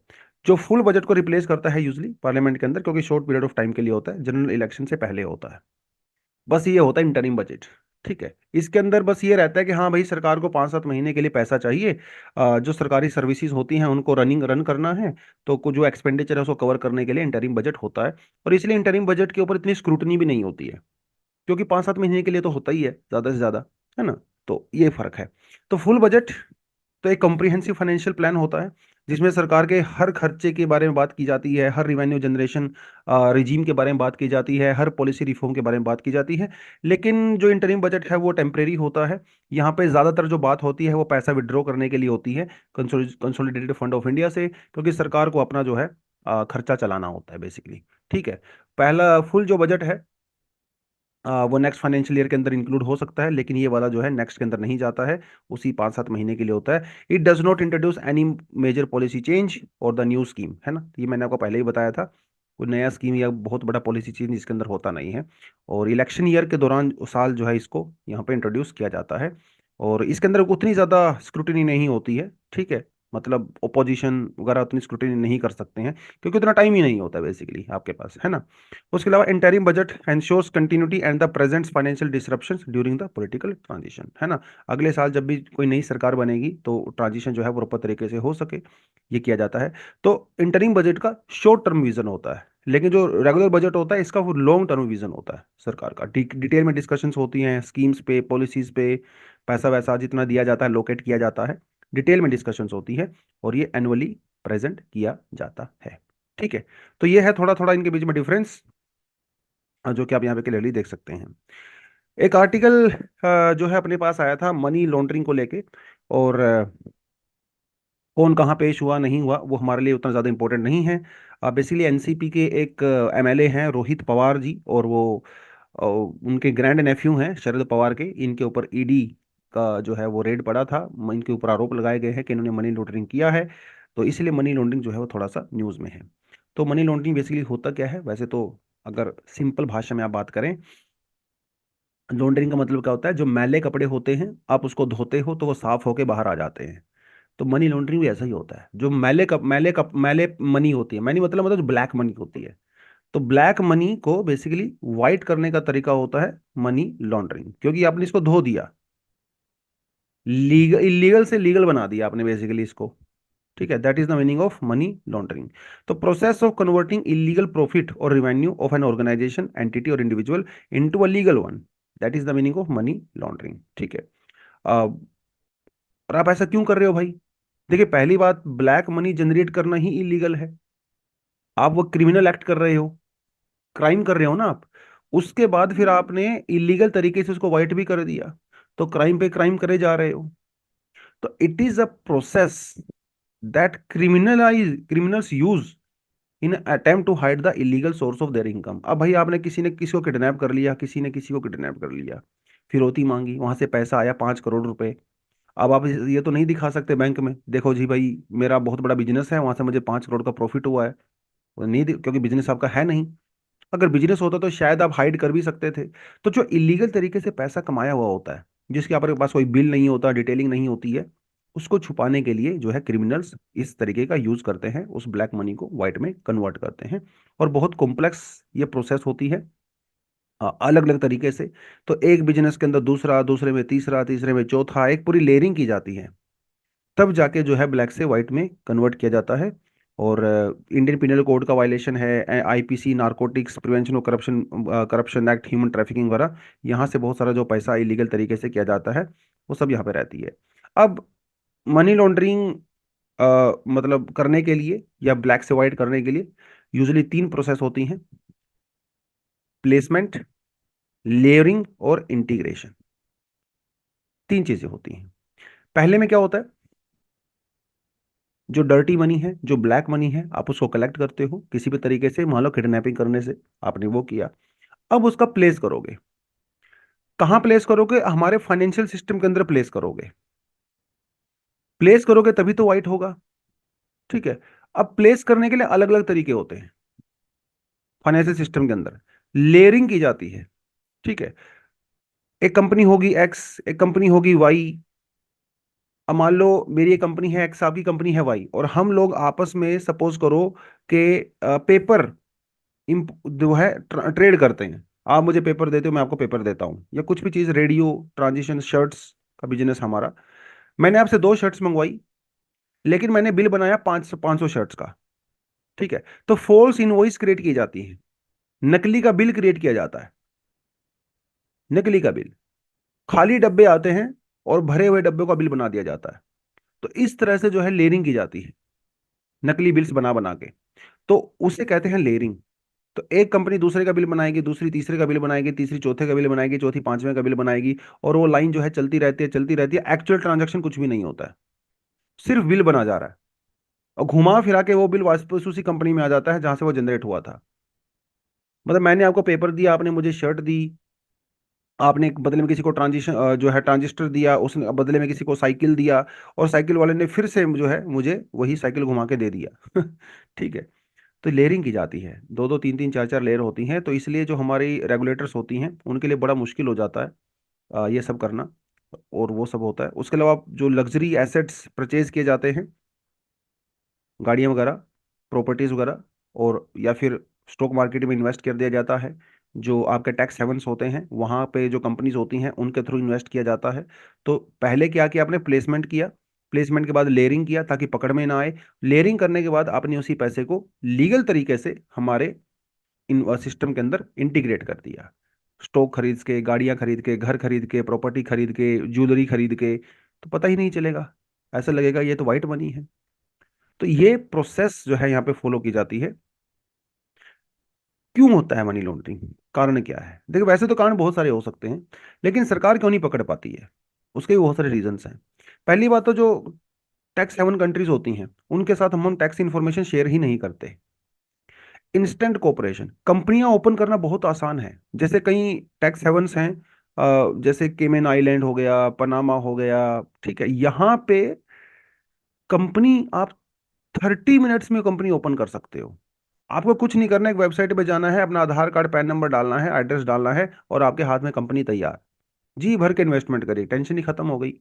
जो फुल बजट को रिप्लेस करता है यूजली पार्लियामेंट के अंदर, क्योंकि शॉर्ट पीरियड ऑफ टाइम के लिए होता है, जनरल इलेक्शन से पहले होता है। बस ये होता है इंटरिम बजट। ठीक है। इसके अंदर बस ये रहता है कि हाँ भाई, सरकार को 5-7 महीने के लिए पैसा चाहिए, जो सरकारी सर्विसेज होती हैं उनको रन करना है। तो कुछ जो एक्सपेंडिचर है उसको कवर करने के लिए इंटरिम बजट होता है। और इसलिए इंटरिम बजट के ऊपर इतनी स्क्रूटनी भी नहीं होती है, क्योंकि 5-7 महीने के लिए तो होता ही है ज्यादा से ज्यादा, है ना। तो ये फर्क है। तो फुल बजट तो एक कॉम्प्रिहेंसिव फाइनेंशियल प्लान होता है, जिसमें सरकार के हर खर्चे के बारे में बात की जाती है, हर रिवेन्यू जनरेशन रिजीम के बारे में बात की जाती है, हर पॉलिसी रिफॉर्म के बारे में बात की जाती है। लेकिन जो इंटरिम बजट है वो टेम्परेरी होता है। यहाँ पे ज़्यादातर जो बात होती है वो पैसा विड्रॉ करने के लिए होती है कंसोलिडेटेड फंड ऑफ इंडिया से, क्योंकि सरकार को अपना जो है खर्चा चलाना होता है बेसिकली। ठीक है। पहला फुल जो बजट है वो नेक्स्ट फाइनेंशियल ईयर के अंदर इंक्लूड हो सकता है, लेकिन ये वाला जो है नेक्स्ट के अंदर नहीं जाता है, उसी 5-7 महीने के लिए होता है। It does not introduce any major policy change और द न्यू स्कीम, है ना, ये मैंने आपको पहले ही बताया था। कोई नया स्कीम या बहुत बड़ा पॉलिसी चेंज इसके अंदर होता नहीं है। और इलेक्शन ईयर के दौरान साल जो है इसको यहाँ पे इंट्रोड्यूस किया जाता है। और इसके अंदर उतनी ज़्यादा स्क्रूटिनी नहीं होती है, ठीक है। मतलब ओपोजिशन वगैरह उतनी स्क्रूटिनी नहीं कर सकते हैं, क्योंकि उतना टाइम ही नहीं होता बेसिकली आपके पास, है ना। उसके अलावा interim budget ensures continuity and the present financial disruptions during the political transition, है ना। अगले साल जब भी कोई नई सरकार बनेगी तो ट्रांजिशन जो है प्रॉपर तरीके से हो सके, ये किया जाता है। तो इंटरिम बजट का शॉर्ट टर्म विजन होता है, लेकिन जो रेगुलर बजट होता है इसका वो लॉन्ग टर्म विजन होता है सरकार का। डिटेल में डिस्कशंस होती हैं स्कीम्स पे, पॉलिसीज पे, पैसा वैसा जितना दिया जाता है लोकेट किया जाता है, डिटेल में डिस्कशंस होती है। और ये एनुअली प्रेजेंट किया जाता है, ठीक है। तो ये है थोड़ा थोड़ा इनके बीच में डिफरेंस, जो कि आप यहाँ पे क्लियरली देख सकते हैं। एक आर्टिकल जो है अपने पास आया था मनी लॉन्ड्रिंग को लेके, और कौन कहाँ पेश हुआ नहीं हुआ वो हमारे लिए उतना ज़्यादा इंपॉर्टेंट नहीं है। बेसिकली एनसीपी के एक एमएलए हैं रोहित पवार जी, और वो उनके ग्रैंड नेफ्यू हैं शरद पवार के। इनके ऊपर ईडी का जो है वो रेड पड़ा था, इनके ऊपर आरोप लगाए गए हैं कि इन्होंने मनी लॉन्ड्रिंग किया है। तो इसलिए मनी लॉन्ड्रिंग जो है वो थोड़ा सा न्यूज़ में है। तो मनी लॉन्ड्रिंग बेसिकली होता क्या है वैसे तो, अगर सिंपल भाषा में आप बात करें, लॉन्ड्रिंग का मतलब क्या होता है, जो मैले कपड़े होते हैं आप उसको धोते हो तो वो साफ होके बाहर आ जाते हैं। तो मनी लॉन्ड्रिंग भी ऐसा ही होता है, जो मैले मनी होती है, मनी मतलब जो ब्लैक मनी होती है, तो ब्लैक मनी को बेसिकली वाइट करने का तरीका होता है मनी लॉन्ड्रिंग, क्योंकि आपने इसको धो दिया, लीगल इलीगल से लीगल बना दिया आपने बेसिकली इसको, ठीक है। That is the meaning of money laundering. तो process of converting illegal profit or revenue of an organization entity or individual into a legal one, that is the meaning of money laundering, ठीक है। और आप ऐसा क्यों कर रहे हो भाई? देखिए पहली बात, ब्लैक मनी जनरेट करना ही इलीगल है, आप वो क्रिमिनल एक्ट कर रहे हो, क्राइम कर रहे हो ना आप। उसके बाद फिर आपने इलीगल तरीके से उसको वाइट भी कर दिया, तो क्राइम पे क्राइम करे जा रहे हो। तो it is a process that criminals use in attempt to hide the illegal source of their income. अब भाई आपने किसी ने किसी को किडनैप कर लिया, किसी ने किसी को किडनैप कर लिया, फिरौती मांगी, वहां से पैसा आया 5 करोड़ रुपए। अब आप ये तो नहीं दिखा सकते बैंक में, देखो जी भाई मेरा बहुत बड़ा बिजनेस है, वहां से मुझे 5 करोड़ का प्रॉफिट हुआ है। वो नहीं क्योंकि बिजनेस आपका है नहीं। अगर बिजनेस होता तो शायद आप हाइड कर भी सकते थे। तो जो इलीगल तरीके से पैसा कमाया हुआ होता है, जिसके आपके पास कोई बिल नहीं होता, डिटेलिंग नहीं होती है, उसको छुपाने के लिए जो है क्रिमिनल्स इस तरीके का यूज करते हैं, उस ब्लैक मनी को व्हाइट में कन्वर्ट करते हैं। और बहुत कॉम्प्लेक्स ये प्रोसेस होती है, अलग अलग तरीके से। तो एक बिजनेस के अंदर दूसरा, दूसरे में तीसरा, तीसरे में चौथा, एक पूरी लेयरिंग की जाती है, तब जाके जो है ब्लैक से व्हाइट में कन्वर्ट किया जाता है। और इंडियन पिनल कोड का वायलेशन है, आईपीसी, नारकोटिक्स प्रिवेंशन और corruption, corruption act, human trafficking वगैरह, यहाँ से बहुत सारा जो पैसा इलीगल तरीके से किया जाता है वो सब यहाँ पे रहती है। अब मनी लॉन्ड्रिंग मतलब करने के लिए या ब्लैक से व्हाइट करने के लिए यूजली 3 प्रोसेस होती हैं: प्लेसमेंट, लेयरिंग और इंटीग्रेशन। 3 चीजें होती हैं। पहले में क्या होता है, जो डर्टी मनी है, जो ब्लैक मनी है, आप उसको कलेक्ट करते हो किसी भी तरीके से, मान लो किडनैपिंग करने से आपने वो किया। अब उसका प्लेस करोगे, कहाँ प्लेस करोगे? हमारे फाइनेंशियल सिस्टम के अंदर प्लेस करोगे। प्लेस करोगे तभी तो वाइट होगा, ठीक है। अब प्लेस करने के लिए अलग अलग तरीके होते हैं फाइनेंशियल सिस्टम के अंदर, लेयरिंग की जाती है, ठीक है। एक कंपनी होगी एक्स, एक कंपनी होगी वाई। अब मान लो मेरी एक कंपनी है एक्स, आपकी कंपनी है वाई, और हम लोग आपस में सपोज करो कि पेपर जो है ट्रेड करते हैं। आप मुझे पेपर देते हो, मैं आपको पेपर देता हूँ, या कुछ भी चीज़, रेडियो, ट्रांजिशन, शर्ट्स का बिजनेस हमारा। मैंने आपसे 2 शर्ट्स मंगवाई, लेकिन मैंने बिल बनाया 500 शर्ट्स का, ठीक है। तो फॉल्स इनवॉइस क्रिएट की जाती है, नकली का बिल क्रिएट किया जाता है। नकली का बिल, खाली डब्बे आते हैं और भरे हुए डब्बों का बिल बना दिया जाता है। तो इस तरह से जो है लेयरिंग की जाती है, नकली बिल्स बना बना के। तो उसे कहते हैं लेयरिंग। तो एक कंपनी दूसरे का बिल बनाएगी, दूसरी तीसरे का बिल बनाएगी, तीसरी चौथे का बिल बनाएगी, चौथी पांचवें का बिल बनाएगी, और वो लाइन जो है चलती रहती है, चलती रहती है। एक्चुअल ट्रांजैक्शन कुछ भी नहीं होता है, सिर्फ बिल बना जा रहा है, और घुमा फिरा के वो बिल वापस उसी कंपनी में आ जाता है जहां से वो जनरेट हुआ था। मतलब मैंने आपको पेपर दिया, आपने मुझे शर्ट दी, आपने एक बदले में किसी को ट्रांजिशन जो है ट्रांजिस्टर दिया, उसने बदले में किसी को साइकिल दिया, और साइकिल वाले ने फिर से जो है मुझे वही साइकिल घुमा के दे दिया ठीक है। तो लेयरिंग की जाती है, दो दो तीन तीन चार चार लेयर होती हैं, तो इसलिए जो हमारी रेगुलेटर्स होती हैं उनके लिए बड़ा मुश्किल हो जाता है ये सब करना, और वो सब होता है। उसके अलावा जो लग्जरी एसेट्स परचेज किए जाते हैं, गाड़ियाँ वगैरह, प्रॉपर्टीज वगैरह, और या फिर स्टॉक मार्केट में इन्वेस्ट कर दिया जाता है, जो आपके टैक्स हेवन्स होते हैं वहाँ पे जो कंपनीज होती हैं उनके थ्रू इन्वेस्ट किया जाता है। तो पहले क्या किया आपने, प्लेसमेंट किया, प्लेसमेंट के बाद लेयरिंग किया ताकि पकड़ में ना आए, लेयरिंग करने के बाद आपने उसी पैसे को लीगल तरीके से हमारे इन सिस्टम के अंदर इंटीग्रेट कर दिया। स्टॉक खरीद के, गाड़ियां खरीद के, घर खरीद के, प्रॉपर्टी खरीद के, ज्वेलरी खरीद के, तो पता ही नहीं चलेगा, ऐसा लगेगा ये तो वाइट मनी है। तो ये प्रोसेस जो है यहाँ पे फॉलो की जाती है। क्यों होता है मनी लॉन्ड्रिंग, कारण क्या है? देखो वैसे तो कारण बहुत सारे हो सकते हैं, लेकिन सरकार क्यों नहीं पकड़ पाती है, उसके भी बहुत सारे रीजंस हैं। पहली बात तो जो टैक्स हेवन कंट्रीज होती हैं उनके साथ हम टैक्स इन्फॉर्मेशन शेयर ही नहीं करते। इंस्टेंट कोऑपरेशन, कंपनियां ओपन करना बहुत आसान है, जैसे कई टैक्स हेवन्स हैं, जैसे केमेन आइलैंड हो गया, पनामा हो गया, ठीक है, यहाँ पे कंपनी आप 30 मिनट्स में कंपनी ओपन कर सकते हो। आपको कुछ नहीं करना है, एक वेबसाइट पे जाना है, अपना आधार कार्ड पैन नंबर डालना है, एड्रेस डालना है, और आपके हाथ में कंपनी तैयार, जी भर के इन्वेस्टमेंट करिए, टेंशन ही खत्म हो गई।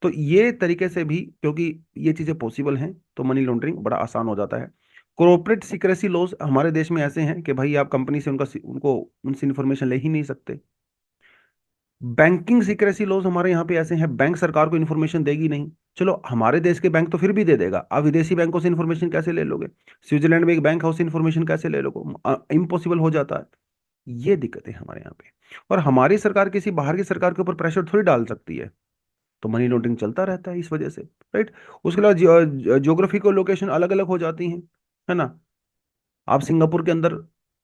तो ये तरीके से भी, क्योंकि ये चीजें पॉसिबल हैं, तो मनी लॉन्ड्रिंग बड़ा आसान हो जाता है। कॉर्पोरेट सीक्रेसी लॉज हमारे देश में ऐसे हैं कि भाई आप कंपनी से उनको उनसे इंफॉर्मेशन ले ही नहीं सकते। बैंकिंग सीक्रेसी लॉज हमारे यहाँ पे ऐसे हैं, बैंक सरकार को इन्फॉर्मेशन देगी नहीं। चलो हमारे देश के बैंक तो फिर भी दे देगा, आप विदेशी बैंकों से इन्फॉर्मेशन कैसे ले लोगे? स्विट्जरलैंड में एक बैंक है, उससे इन्फॉर्मेशन कैसे ले लोगे? इम्पॉसिबल हो जाता है। ये दिक्कतें हमारे यहाँ पे। और हमारी सरकार किसी बाहर की सरकार के ऊपर प्रेशर थोड़ी डाल सकती है, तो मनी लॉन्ड्रिंग चलता रहता है इस वजह से, राइट। उसके अलावा ज्योग्राफिकल लोकेशन अलग अलग हो जाती हैं, है ना। आप सिंगापुर के अंदर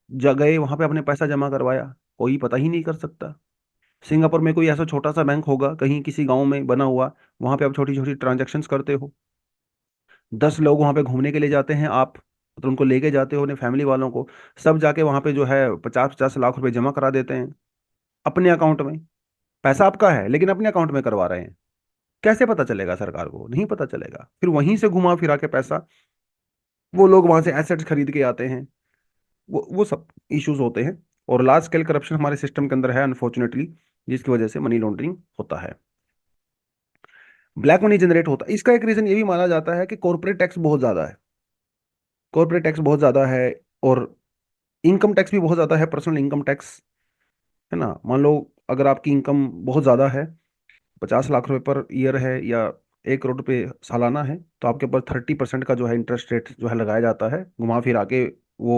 गए, वहां पे आपने पैसा जमा करवाया, कोई पता ही नहीं कर सकता। सिंगापुर में कोई ऐसा छोटा सा बैंक होगा कहीं किसी गांव में बना हुआ, वहां पे आप छोटी छोटी ट्रांजेक्शन्स करते हो, 10 लोग वहां पे घूमने के लिए जाते हैं आप, तो उनको लेके जाते हो अपने फैमिली वालों को, सब जाके वहां पे जो है 50-50 लाख रुपए जमा करा देते हैं अपने अकाउंट में। पैसा आपका है लेकिन अपने अकाउंट में करवा रहे हैं। कैसे पता चलेगा सरकार को? नहीं पता चलेगा, फिर वहीं से घुमा फिरा के पैसा वो लोग वहां से एसेट्स खरीद के आते हैं, वो सब इश्यूज होते हैं। और लार्ज स्केल करप्शन हमारे सिस्टम के अंदर है अनफॉर्चुनेटली, जिसकी वजह से मनी लॉन्ड्रिंग होता है, ब्लैक मनी जनरेट होता है। इसका एक रीजन ये भी माना जाता है कि कॉर्पोरेट टैक्स बहुत ज्यादा है, कॉर्पोरेट टैक्स बहुत ज्यादा है, और इनकम टैक्स भी बहुत ज्यादा है, पर्सनल इनकम टैक्स, है ना। मान लो अगर आपकी इनकम बहुत ज्यादा है, 50 लाख रुपए पर ईयर है, या 1 करोड़ रुपए सालाना है, तो आपके ऊपर 30% का जो है इंटरेस्ट रेट जो है लगाया जाता है, घुमा फिरा के वो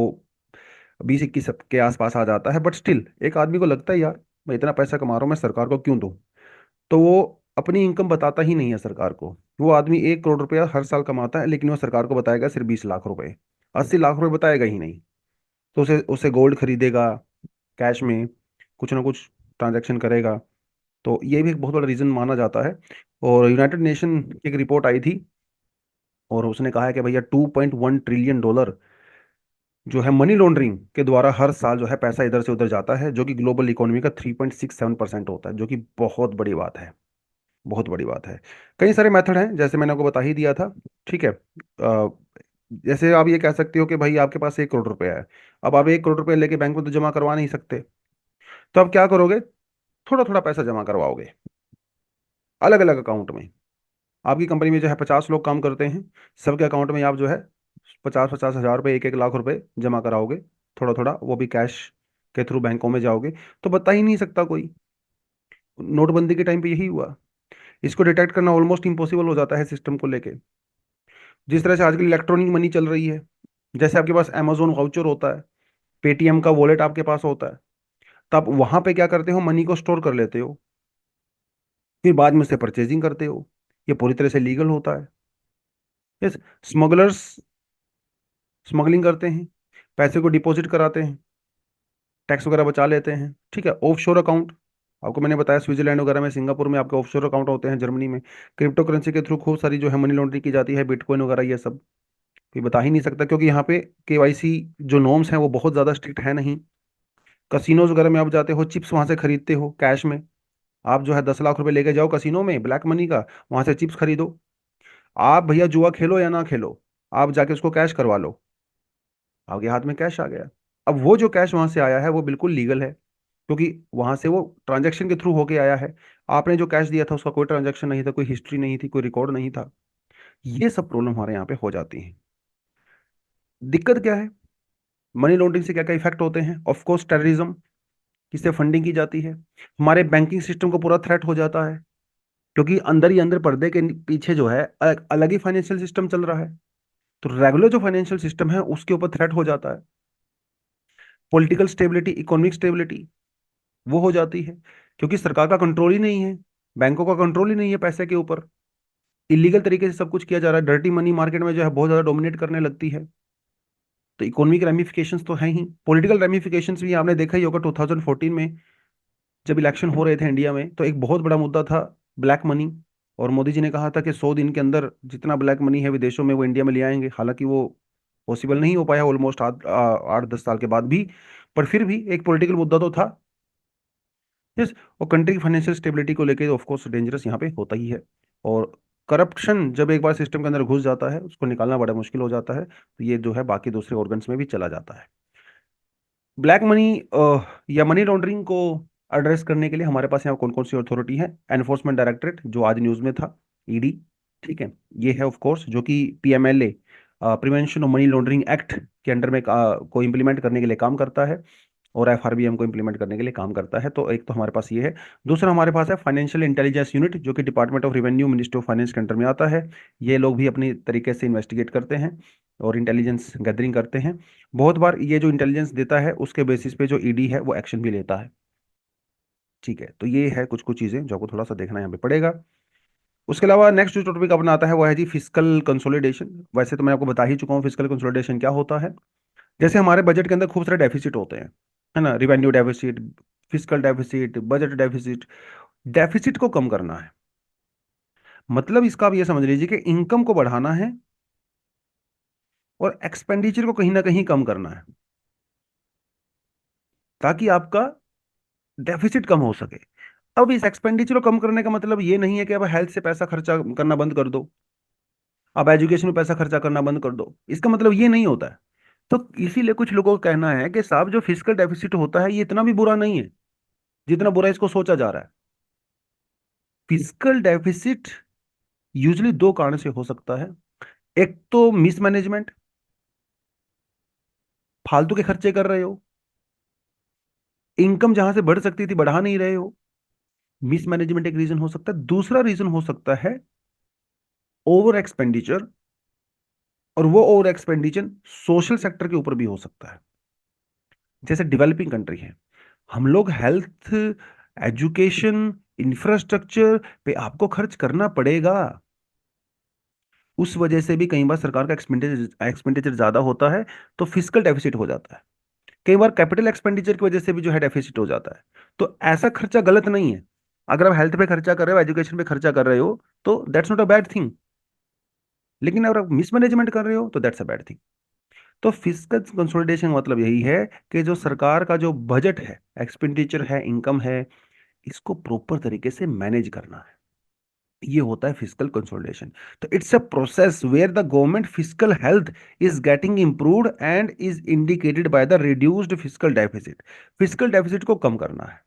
20-21 के आसपास आ जाता है। बट स्टिल एक आदमी को लगता है यार मैं इतना पैसा कमा रहा हूँ, मैं सरकार को क्यों दूं? तो वो अपनी इनकम बताता ही नहीं है सरकार को। वो आदमी 1 करोड़ रुपया हर साल कमाता है, लेकिन वो सरकार को बताएगा सिर्फ 20 लाख रुपए, 80 लाख रुपए बताएगा ही नहीं। तो उसे उसे गोल्ड खरीदेगा, कैश में कुछ ना कुछ ट्रांजैक्शन करेगा। तो ये भी एक बहुत बड़ा रीजन माना जाता है। और यूनाइटेड नेशन की एक रिपोर्ट आई थी, और उसने कहा है कि भैया $2.1 ट्रिलियन जो है मनी लॉन्ड्रिंग के द्वारा हर साल जो है पैसा इधर से उधर जाता है, जो कि ग्लोबल इकोनॉमी का 3.67% होता है, जो कि बहुत बड़ी बात है, बहुत बड़ी बात है। कई सारे मेथड हैं, जैसे मैंने आपको बता ही दिया था, ठीक है। जैसे आप ये कह सकते हो कि भाई आपके पास 1 करोड़ रुपया है, अब आप 1 करोड़ रुपया लेके बैंक में तो जमा करवा नहीं सकते, तो आप क्या करोगे, थोड़ा थोड़ा पैसा जमा करवाओगे अलग अलग अकाउंट में। आपकी कंपनी में जो है 50 लोग काम करते हैं, सबके अकाउंट में आप जो है 50-50 हज़ार रुपये, 1-1 लाख रुपए जमा कराओगे, थोड़ा थोड़ा, वो भी कैश के थ्रू बैंकों में जाओगे, तो बता ही नहीं सकता कोई। नोटबंदी के टाइम पे यही हुआ। इसको डिटेक्ट करना ऑलमोस्ट इम्पॉसिबल हो जाता है सिस्टम को लेके। जिस तरह से आजकल इलेक्ट्रॉनिक मनी चल रही है, जैसे आपके पास अमेजोन वाउचर होता है, पेटीएम का वॉलेट आपके पास होता है, तो आप वहां पे क्या करते हो, मनी को स्टोर कर लेते हो, फिर बाद में उससे परचेजिंग करते हो। ये पूरी तरह से लीगल होता है। यस, स्मगलर्स स्मगलिंग करते हैं, पैसे को डिपॉजिट कराते हैं, टैक्स वगैरह बचा लेते हैं, ठीक है। ऑफशोर अकाउंट, आपको मैंने बताया स्विट्जरलैंड वगैरह में, सिंगापुर में आपके ऑफशोर अकाउंट होते हैं, जर्मनी में क्रिप्टो करेंसी के थ्रू खूब सारी जो है मनी लॉन्ड्रिंग की जाती है, बिटकॉइन वगैरह ये सब। कोई बता ही नहीं सकता, क्योंकि यहाँ पे केवाईसी जो नॉर्म्स हैं वो बहुत ज़्यादा स्ट्रिक्ट है नहीं। कसिनोज वगैरह में आप जाते हो, चिप्स वहाँ से खरीदते हो कैश में, आप जो है 10 लाख रुपए लेके जाओ कसिनो में ब्लैक मनी का, वहाँ से चिप्स खरीदो। आप भैया जुआ खेलो या ना खेलो, आप जाके उसको कैश करवा लो, आपके हाथ में कैश आ गया। अब वो जो कैश वहां से आया है वो बिल्कुल लीगल है, क्योंकि वहां से वो ट्रांजैक्शन के थ्रू होके आया है। आपने जो कैश दिया था उसका कोई ट्रांजैक्शन नहीं था, कोई हिस्ट्री नहीं थी, कोई रिकॉर्ड नहीं था। ये सब प्रॉब्लम हमारे यहाँ पे हो जाती है। दिक्कत क्या है? मनी लॉन्ड्रिंग से क्या क्या इफेक्ट होते हैं? ऑफ कोर्स टेररिज्म, किससे फंडिंग की जाती है। हमारे बैंकिंग सिस्टम को पूरा थ्रेट हो जाता है, क्योंकि अंदर ही अंदर पर्दे के पीछे जो है अलग ही फाइनेंशियल सिस्टम चल रहा है। तो रेगुलर जो फाइनेंशियल सिस्टम है उसके ऊपर थ्रेट हो जाता है। पॉलिटिकल स्टेबिलिटी, इकोनॉमिक स्टेबिलिटी वो हो जाती है, क्योंकि सरकार का कंट्रोल ही नहीं है, बैंकों का कंट्रोल ही नहीं है पैसे के ऊपर। इलीगल तरीके से सब कुछ किया जा रहा है, डर्टी मनी मार्केट में जो है बहुत ज्यादा डोमिनेट करने लगती है। तो इकोनॉमिक रेमिफिकेशंस तो हैं ही, पॉलिटिकल रेमिफिकेशंस भी आपने देखा ही होगा। 2014 में जब इलेक्शन हो रहे थे इंडिया में, तो एक बहुत बड़ा मुद्दा था ब्लैक मनी। और मोदी जी ने कहा था कि 100 दिन के अंदर जितना ब्लैक मनी है विदेशों में वो इंडिया में ले आएंगे। हालांकि वो पॉसिबल नहीं हो पाया, ऑलमोस्ट 8-10 साल के बाद भी। पर फिर भी एक पॉलिटिकल मुद्दा तो था। यस। और कंट्री की फाइनेंशियल स्टेबिलिटी को लेकर ऑफ कोर्स डेंजरस यहाँ पे होता ही है। और करप्शन जब एक बार सिस्टम के अंदर घुस जाता है उसको निकालना बड़ा मुश्किल हो जाता है, तो ये जो है बाकी दूसरे ऑर्गन्स में भी चला जाता है। ब्लैक मनी या मनी लॉन्ड्रिंग को एड्रेस करने के लिए हमारे पास यहाँ कौन कौन सी अथॉरिटी है? एनफोर्समेंट डायरेक्टरेट, जो आज न्यूज में था, ईडी। ठीक है, ये है ऑफ कोर्स, जो कि PMLA, prevention of money laundering act के अंडर में को इम्प्लीमेंट करने के लिए काम करता है, और एफआरबीएम को इम्प्लीमेंट करने के लिए काम करता है। तो एक तो हमारे पास ये है। दूसरा हमारे पास है फाइनेंशियल इंटेलिजेंस यूनिट, जो कि department of revenue, ministry of finance के अंडर में आता है। ये लोग भी अपनी तरीके से इन्वेस्टिगेट करते हैं और इंटेलिजेंस गैदरिंग करते हैं। बहुत बार ये जो इंटेलिजेंस देता है उसके बेसिस पे जो ईडी है वो एक्शन भी लेता है। ठीक है, तो ये है कुछ कुछ चीजें जो आपको थोड़ा सा देखना यहाँ पे पड़ेगा। उसके अलावा नेक्स्ट जो टॉपिक अपना आता है वो है जी फिस्कल कंसोलिडेशन। वैसे तो मैं आपको बता ही चुका हूँ फिस्कल कंसोलिडेशन क्या होता है। जैसे हमारे बजट के अंदर खूब सारे डेफिसिट होते हैं, है ना, revenue deficit, fiscal deficit, budget deficit. Deficit को कम करना है, मतलब इसका आप ये समझ लीजिए कि इनकम को बढ़ाना है और एक्सपेंडिचर को कहीं ना कहीं कम करना है, ताकि आपका डेफिसिट कम हो सके। अब इस एक्सपेंडिचर को कम करने का मतलब ये नहीं है कि अब हेल्थ से पैसा खर्चा करना बंद कर दो, अब एजुकेशन में पैसा खर्चा करना बंद कर दो, इसका मतलब ये नहीं होता है। तो इसीलिए कुछ लोगों का कहना है कि साहब जो फिजिकल डेफिसिट होता है ये इतना भी बुरा नहीं है जितना बुरा इसको सोचा जा रहा है। फिजिकल डेफिसिट यूजली दो कारण से हो सकता है। एक तो मिसमैनेजमेंट, फालतू के खर्चे कर रहे हो, इनकम जहां से बढ़ सकती थी बढ़ा नहीं रहे हो। मिसमैनेजमेंट एक रीजन हो सकता है। दूसरा रीजन हो सकता है ओवर एक्सपेंडिचर, और वो ओवर एक्सपेंडिचर सोशल सेक्टर के ऊपर भी हो सकता है। जैसे डेवलपिंग कंट्री है, हम लोग हेल्थ, एजुकेशन, इंफ्रास्ट्रक्चर पे आपको खर्च करना पड़ेगा। उस वजह से भी कई बार सरकार का एक्सपेंडिचर एक्सपेंडिचर ज्यादा होता है, तो फिजिकल डेफिसिट हो जाता है। कई बार कैपिटल एक्सपेंडिचर की वजह से भी जो है डेफिसिट हो जाता है। तो ऐसा खर्चा गलत नहीं है। अगर आप हेल्थ पे खर्चा कर रहे हो, एजुकेशन पे खर्चा कर रहे हो, तो that's not a bad thing. लेकिन अगर आप मिसमैनेजमेंट कर रहे हो तो दैट्स अ बैड थिंग। तो फिजिकल कंसोलिडेशन मतलब यही है कि जो सरकार का जो बजट है, एक्सपेंडिचर है, इनकम है, इसको प्रॉपर तरीके से मैनेज करना है। ये होता है फिजिकल कंसोलिडेशन। तो it's a process where the government physical health is getting improved and is indicated by the reduced physical deficit. Physical deficit को कम करना है,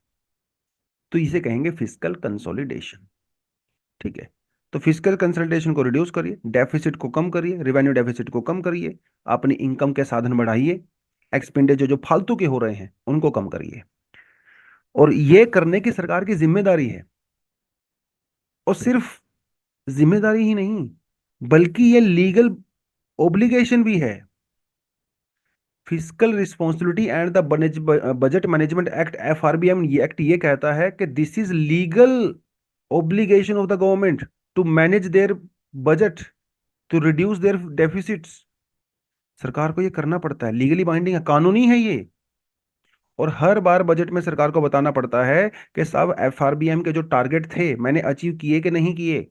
तो इसे कहेंगे फिजिकल कंसोलिडेशन। ठीक है। तो फिजिकल कंसोलिडेशन को रिड्यूस करिए, डेफिसिट को कम करिए, रिवेन्यू डेफिसिट को कम करिए, अपनी इनकम के साधन बढ़ाइए, एक्सपेंडिचर जो फालतू के हो रहे हैं उनको कम करिए। और ये करने की सरकार की जिम्मेदारी है। और सिर्फ जिम्मेदारी ही नहीं, बल्कि ये लीगल ओब्लिगेशन भी है। Physical responsibility and the budget management act, FRBM, ये एक्ट ये कहता है कि this is legal obligation of the government to manage their budget, to reduce their deficits. सरकार को ये करना पड़ता है, लीगली बाइंडिंग है, कानूनी है ये। और हर बार बजट में सरकार को बताना पड़ता है कि साहब एफआरबीएम के जो टारगेट थे मैंने अचीव किए कि नहीं किए,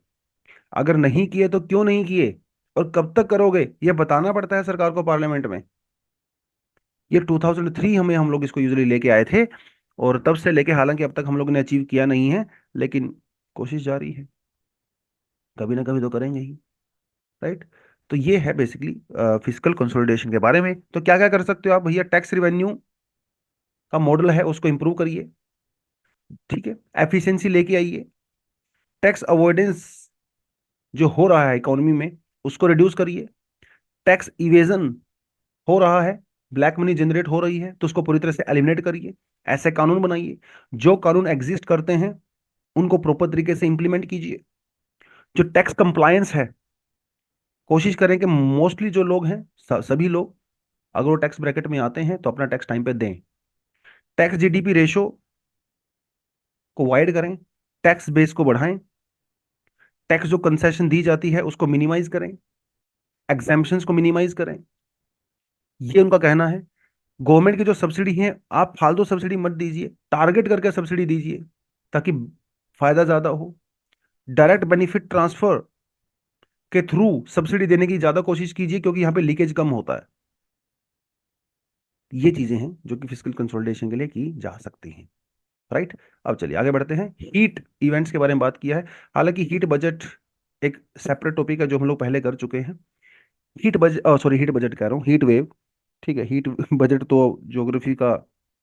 अगर नहीं किए तो क्यों नहीं किए, और कब तक करोगे, ये बताना पड़ता है सरकार को पार्लियामेंट में। ये 2003 हम लोग इसको यूजली लेके आए थे, और तब से लेके हालांकि अब तक हम लोग ने अचीव किया नहीं है, लेकिन कोशिश जारी है, कभी ना कभी तो करेंगे ही। राइट। तो ये है बेसिकली फिजिकल कंसोलिडेशन के बारे में। तो क्या क्या कर सकते हो आप भैया, टैक्स रिवेन्यू का मॉडल है उसको इंप्रूव करिए, ठीक है, एफिशिएंसी लेके आइए, टैक्स अवॉइडेंस जो हो रहा है इकोनॉमी में उसको रिड्यूस करिए, टैक्स इवेजन हो रहा है, ब्लैक मनी जनरेट हो रही है तो उसको पूरी तरह से एलिमिनेट करिए, ऐसे कानून बनाइए, जो कानून एग्जिस्ट करते हैं उनको प्रॉपर तरीके से इंप्लीमेंट कीजिए। जो टैक्स कंप्लायंस है, कोशिश करें कि मोस्टली जो लोग हैं, सभी लोग अगर वो टैक्स ब्रैकेट में आते हैं तो अपना टैक्स टाइम पे दें। टैक्स जीडीपी रेशो को वाइड करें, टैक्स बेस को बढ़ाएं, टैक्स जो कंसेशन दी जाती है उसको मिनिमाइज करें, एग्जाम्पशंस को मिनिमाइज करें, ये उनका कहना है। गवर्नमेंट की जो सब्सिडी है आप फालतू सब्सिडी मत दीजिए, टारगेट करके सब्सिडी दीजिए ताकि फायदा ज्यादा हो। डायरेक्ट बेनिफिट ट्रांसफर के थ्रू सब्सिडी देने की ज्यादा कोशिश कीजिए क्योंकि यहाँ पे लीकेज कम होता है। ये चीजें हैं जो कि फिजिकल कंसोलिडेशन के लिए की जा सकती हैं, राइट। अब चलिए आगे बढ़ते हैं। हीट इवेंट्स के बारे में बात किया है, हालांकि हीट बजट एक सेपरेट टॉपिक है जो हम लोग पहले कर चुके हैं। Heat budget, sorry heat budget कह रहा हूँ, हीट वेव, ठीक है। हीट बजट तो ज्योग्राफी का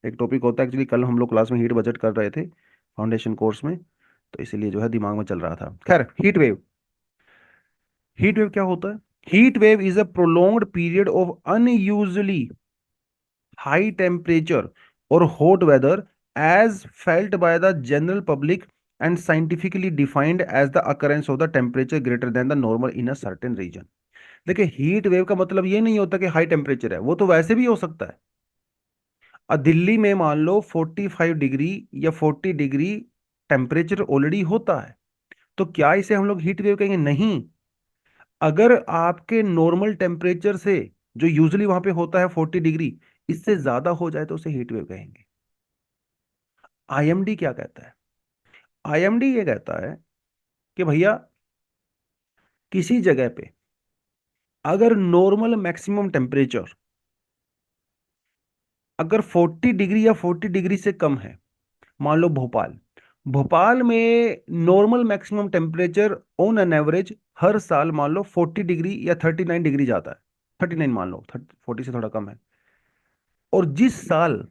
एक टॉपिक होता है, एक्चुअली कल हम लोग क्लास में हीट बजट कर रहे थे फाउंडेशन कोर्स में, तो इसीलिए जो है दिमाग में चल रहा था। खैर, हीट वेव, हीट वेव क्या होता है? Heat wave is a prolonged period of unusually high temperature और hot weather as felt by the general public and scientifically defined as the occurrence of the temperature greater than the normal in a certain region। देखिए, heat wave का मतलब ये नहीं होता कि high temperature है, वो तो वैसे भी हो सकता है। अब दिल्ली में मान लो 45 डिग्री या 40 डिग्री टेम्परेचर ऑलरेडी होता है, तो क्या इसे हम लोग हीट वेव कहेंगे? नहीं। अगर आपके नॉर्मल टेम्परेचर से, जो यूजली वहां पे होता है 40 डिग्री, इससे ज्यादा हो जाए तो उसे हीट वेव कहेंगे। आईएमडी क्या कहता है? आईएमडी ये कहता है कि भैया किसी जगह पे अगर नॉर्मल मैक्सिमम टेम्परेचर अगर 40 डिग्री या 40 डिग्री से कम है, मान लो भोपाल, भोपाल में normal maximum temperature on an average हर साल मान लो 40 डिग्री या 39 डिग्री जाता है, 39 मान लो, 40 से थोड़ा कम है, और जिस साल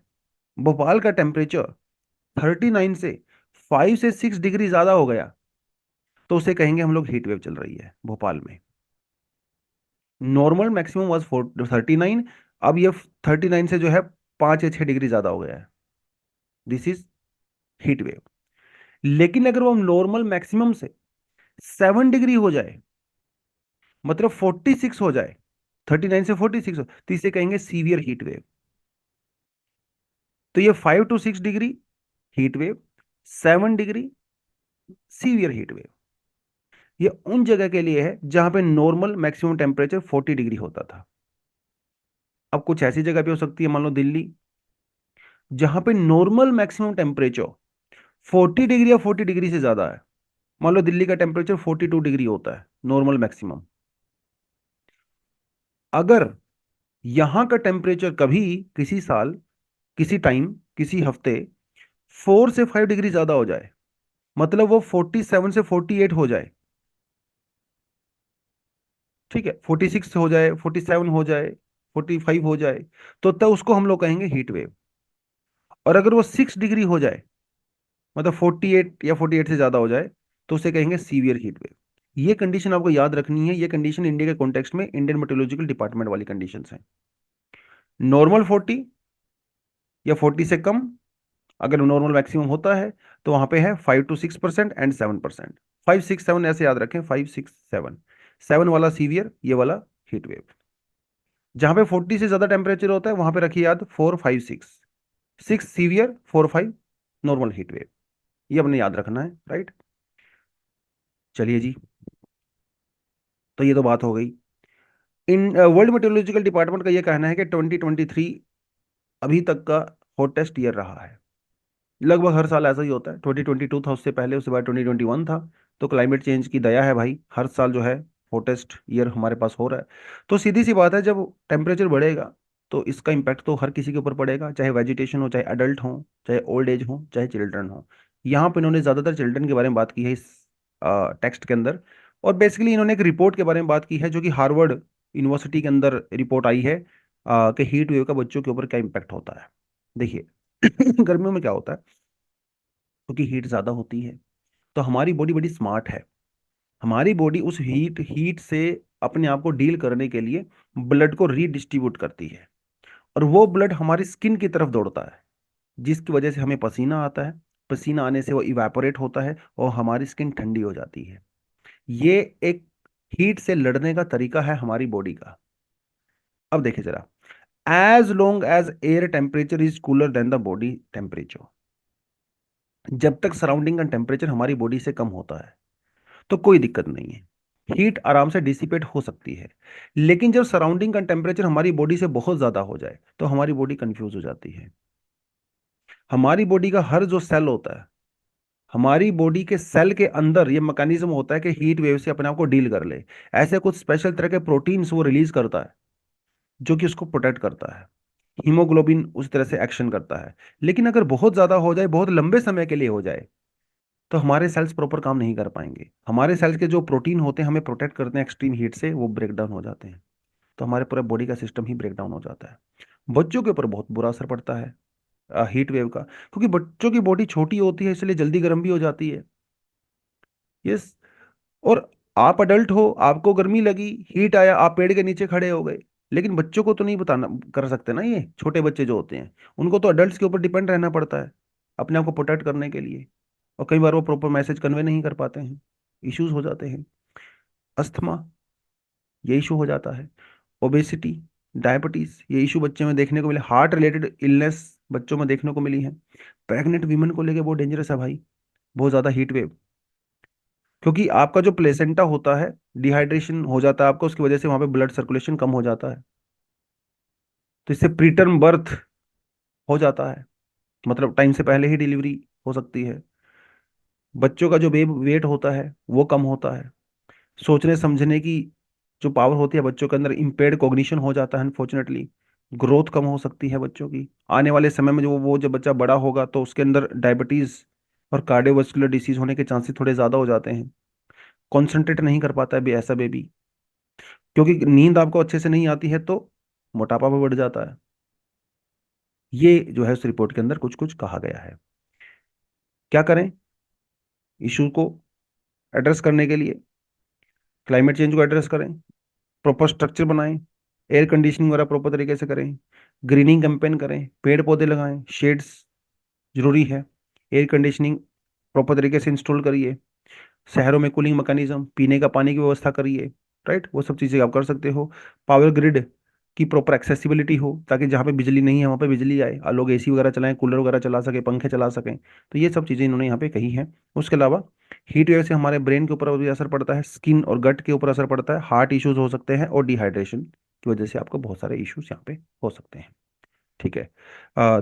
भोपाल का टेम्परेचर 39 से 5 से 6 डिग्री ज्यादा हो गया तो उसे कहेंगे हम लोग हीट वेव चल रही है भोपाल में। नॉर्मल मैक्सिमम वॉज 39, अब ये 39 से जो है 5 या 6 डिग्री ज्यादा हो गया है, दिस इज हीट वेव। लेकिन अगर वो नॉर्मल मैक्सिमम से 7 डिग्री हो जाए, मतलब 46 हो जाए, 39 से 46 हो, तो इसे कहेंगे सीवियर हीट वेव। तो ये 5 to 6 degree heat wave, 7 degree severe heat wave, ये उन जगह के लिए है जहां पे नॉर्मल मैक्सिमम टेम्परेचर 40 डिग्री होता था। अब कुछ ऐसी जगह भी हो सकती है, मान लो दिल्ली, जहां पे नॉर्मल मैक्सिमम टेम्परेचर 40 डिग्री या 40 डिग्री से ज्यादा है। मान लो दिल्ली का टेम्परेचर 42 डिग्री होता है नॉर्मल मैक्सिमम, अगर यहां का टेम्परेचर कभी किसी साल, किसी टाइम, किसी हफ्ते 4 से 5 डिग्री ज्यादा हो जाए, मतलब वो 47 से 48 हो जाए, ठीक है, 46 हो जाए, 47 हो जाए, 45 हो जाए, तो तब उसको हम लोग कहेंगे हीट वेव। और अगर वो 6 डिग्री हो जाए, मतलब 48 या 48 से ज्यादा हो जाए, तो उसे कहेंगे सीवियर हीट वेव। ये कंडीशन आपको याद रखनी है, ये कंडीशन इंडिया के कॉन्टेक्स्ट में इंडियन मेट्रोलॉजिकल डिपार्टमेंट वाली कंडीशन है। नॉर्मल 40 या 40 से कम अगर नॉर्मल मैक्सिमम होता है तो वहां पे है 5 to 6% एंड 7%। 5, 6, 7 ऐसे याद रखें, 5, 6, 7, 7 वाला सीवियर, ये वाला हीट वेव। जहां पे 40 से ज्यादा टेम्परेचर होता है वहां पे रखिए याद 4, 5, 6, 6 सीवियर, 4, 5 नॉर्मल हीट वेव, ये अपने याद रखना है, राइट। चलिए जी, तो ये तो बात हो गई। इन वर्ल्ड मेट्रोलॉजिकल डिपार्टमेंट का ये कहना है कि 2023 अभी तक का हॉटेस्ट ईयर रहा है। लगभग हर साल ऐसा ही होता है, 2022 था, उससे पहले, उसके बाद 2021 था। तो क्लाइमेट चेंज की दया है भाई, हर साल जो है हॉटेस्ट ईयर हमारे पास हो रहा है। तो सीधी सी बात है, जब टेम्परेचर बढ़ेगा तो इसका इम्पैक्ट तो हर किसी के ऊपर पड़ेगा, चाहे वेजिटेशन हो, चाहे अडल्ट हो, चाहे ओल्ड एज हो, चाहे चिल्ड्रन हो। यहाँ पे इन्होंने ज़्यादातर चिल्ड्रन के बारे में बात की है इस टेक्स्ट के अंदर। और बेसिकली इन्होंने एक रिपोर्ट के बारे में बात की है जो कि हार्वर्ड यूनिवर्सिटी के अंदर रिपोर्ट आई है, कि हीट वेव का बच्चों के ऊपर क्या इम्पैक्ट होता है। देखिए गर्मियों में क्या होता है, क्योंकि हीट ज़्यादा होती है तो हमारी बॉडी बड़ी स्मार्ट है। हमारी बॉडी उस हीट हीट से अपने आप को डील करने के लिए ब्लड को रीडिस्ट्रीब्यूट करती है, और वो ब्लड हमारी स्किन की तरफ दौड़ता है, जिसकी वजह से हमें पसीना आता है। पसीना आने से वो इवेपोरेट होता है और हमारी स्किन ठंडी हो जाती है। ये एक हीट से लड़ने का तरीका है हमारी बॉडी का। अब देखिए जरा, as long as air temperature is cooler than the body temperature, जब तक सराउंडिंग का टेम्परेचर हमारी बॉडी से कम होता है तो कोई दिक्कत नहीं है, हीट आराम से डिसिपेट हो सकती है। लेकिन जब सराउंडिंग का टेम्परेचर हमारी बॉडी से बहुत ज्यादा हो जाए तो हमारी बॉडी कंफ्यूज हो जाती है। हमारी बॉडी का हर जो सेल होता है, हमारी बॉडी के सेल के अंदर ये मैकेनिज्म होता है कि हीट वेव से अपने आप को डील कर ले। ऐसे कुछ स्पेशल तरह के प्रोटीन्स वो रिलीज करता है जो कि उसको प्रोटेक्ट करता है। हीमोग्लोबिन उस तरह से एक्शन करता है। लेकिन अगर बहुत ज्यादा हो जाए, बहुत लंबे समय के लिए हो जाए, तो हमारे सेल्स प्रॉपर काम नहीं कर पाएंगे। हमारे सेल्स के जो प्रोटीन होते हैं हमें प्रोटेक्ट करते हैं एक्सट्रीम हीट से, वो ब्रेक डाउन हो जाते हैं। तो हमारे पूरे बॉडी का सिस्टम ही ब्रेक डाउन हो जाता है। बच्चों के ऊपर बहुत बुरा असर पड़ता है हीट वेव का, क्योंकि बच्चों की बॉडी छोटी होती है इसलिए जल्दी गर्म भी हो जाती है। यस। और आप अडल्ट हो, आपको गर्मी लगी, हीट आया, आप पेड़ के नीचे खड़े हो गए। लेकिन बच्चों को तो नहीं बताना कर सकते ना, ये छोटे बच्चे जो होते हैं उनको तो अडल्ट्स के ऊपर डिपेंड रहना पड़ता है अपने आप को प्रोटेक्ट करने के लिए। और कई बार वो प्रॉपर मैसेज कन्वे नहीं कर पाते हैं, इश्यूज हो जाते हैं। अस्थमा, ये इशू हो जाता है। ओबेसिटी, डायबिटीज, ये इशू बच्चे में देखने को मिले। हार्ट रिलेटेड इलनेस बच्चों में देखने को मिली है। प्रेग्नेंट वीमेन को लेके बहुत डेंजरस है भाई, बहुत ज्यादा हीट वेव। क्योंकि आपका जो प्लेसेंटा होता है, डिहाइड्रेशन हो जाता है आपको, उसकी वजह से वहां पे ब्लड सर्कुलेशन कम हो जाता है। तो इससे प्रीटर्म बर्थ हो जाता है, मतलब टाइम से पहले ही डिलीवरी हो सकती है। बच्चों का जो वेट होता है वो कम होता है। सोचने समझने की जो पावर होती है बच्चों के अंदर, इम्पेयर्ड कॉग्निशन हो जाता है अनफॉर्चुनेटली। ग्रोथ कम हो सकती है बच्चों की। आने वाले समय में जो वो जब बच्चा बड़ा होगा तो उसके अंदर डायबिटीज और कार्डियोवास्कुलर डिसीज होने के चांसेस थोड़े ज्यादा हो जाते हैं। कॉन्सेंट्रेट नहीं कर पाता है ऐसा बेबी, क्योंकि नींद आपको अच्छे से नहीं आती है तो मोटापा भी बढ़ जाता है। ये जो है उस रिपोर्ट के अंदर कुछ कुछ कहा गया है। क्या करें इशू को एड्रेस करने के लिए? क्लाइमेट चेंज को एड्रेस करें, प्रॉपर स्ट्रक्चर बनाएं, एयर कंडीशनिंग वगैरह प्रॉपर तरीके से करें, ग्रीनिंग कैंपेन करें, पेड़ पौधे लगाएं, शेड्स जरूरी है, एयर कंडीशनिंग प्रॉपर तरीके से इंस्टॉल करिए, शहरों में कूलिंग मैकेनिज्म, पीने का पानी की व्यवस्था करिए। राइट, वो सब चीज़ें आप कर सकते हो। पावर ग्रिड की प्रॉपर एक्सेसिबिलिटी हो, ताकि जहाँ पे बिजली नहीं है वहाँ पे बिजली आए और लोग एसी वगैरह चलाएं, कूलर वगैरह चला सके, पंखे चला सकें। तो ये सब चीज़ें इन्होंने यहाँ पे कही हैं। उसके अलावा हीट वेव से हमारे ब्रेन के ऊपर भी असर पड़ता है, स्किन और गट के ऊपर असर पड़ता है, हार्ट इश्यूज हो सकते हैं, और डिहाइड्रेशन की वजह से आपको बहुत सारे इश्यूज यहाँ पे हो सकते हैं। ठीक है।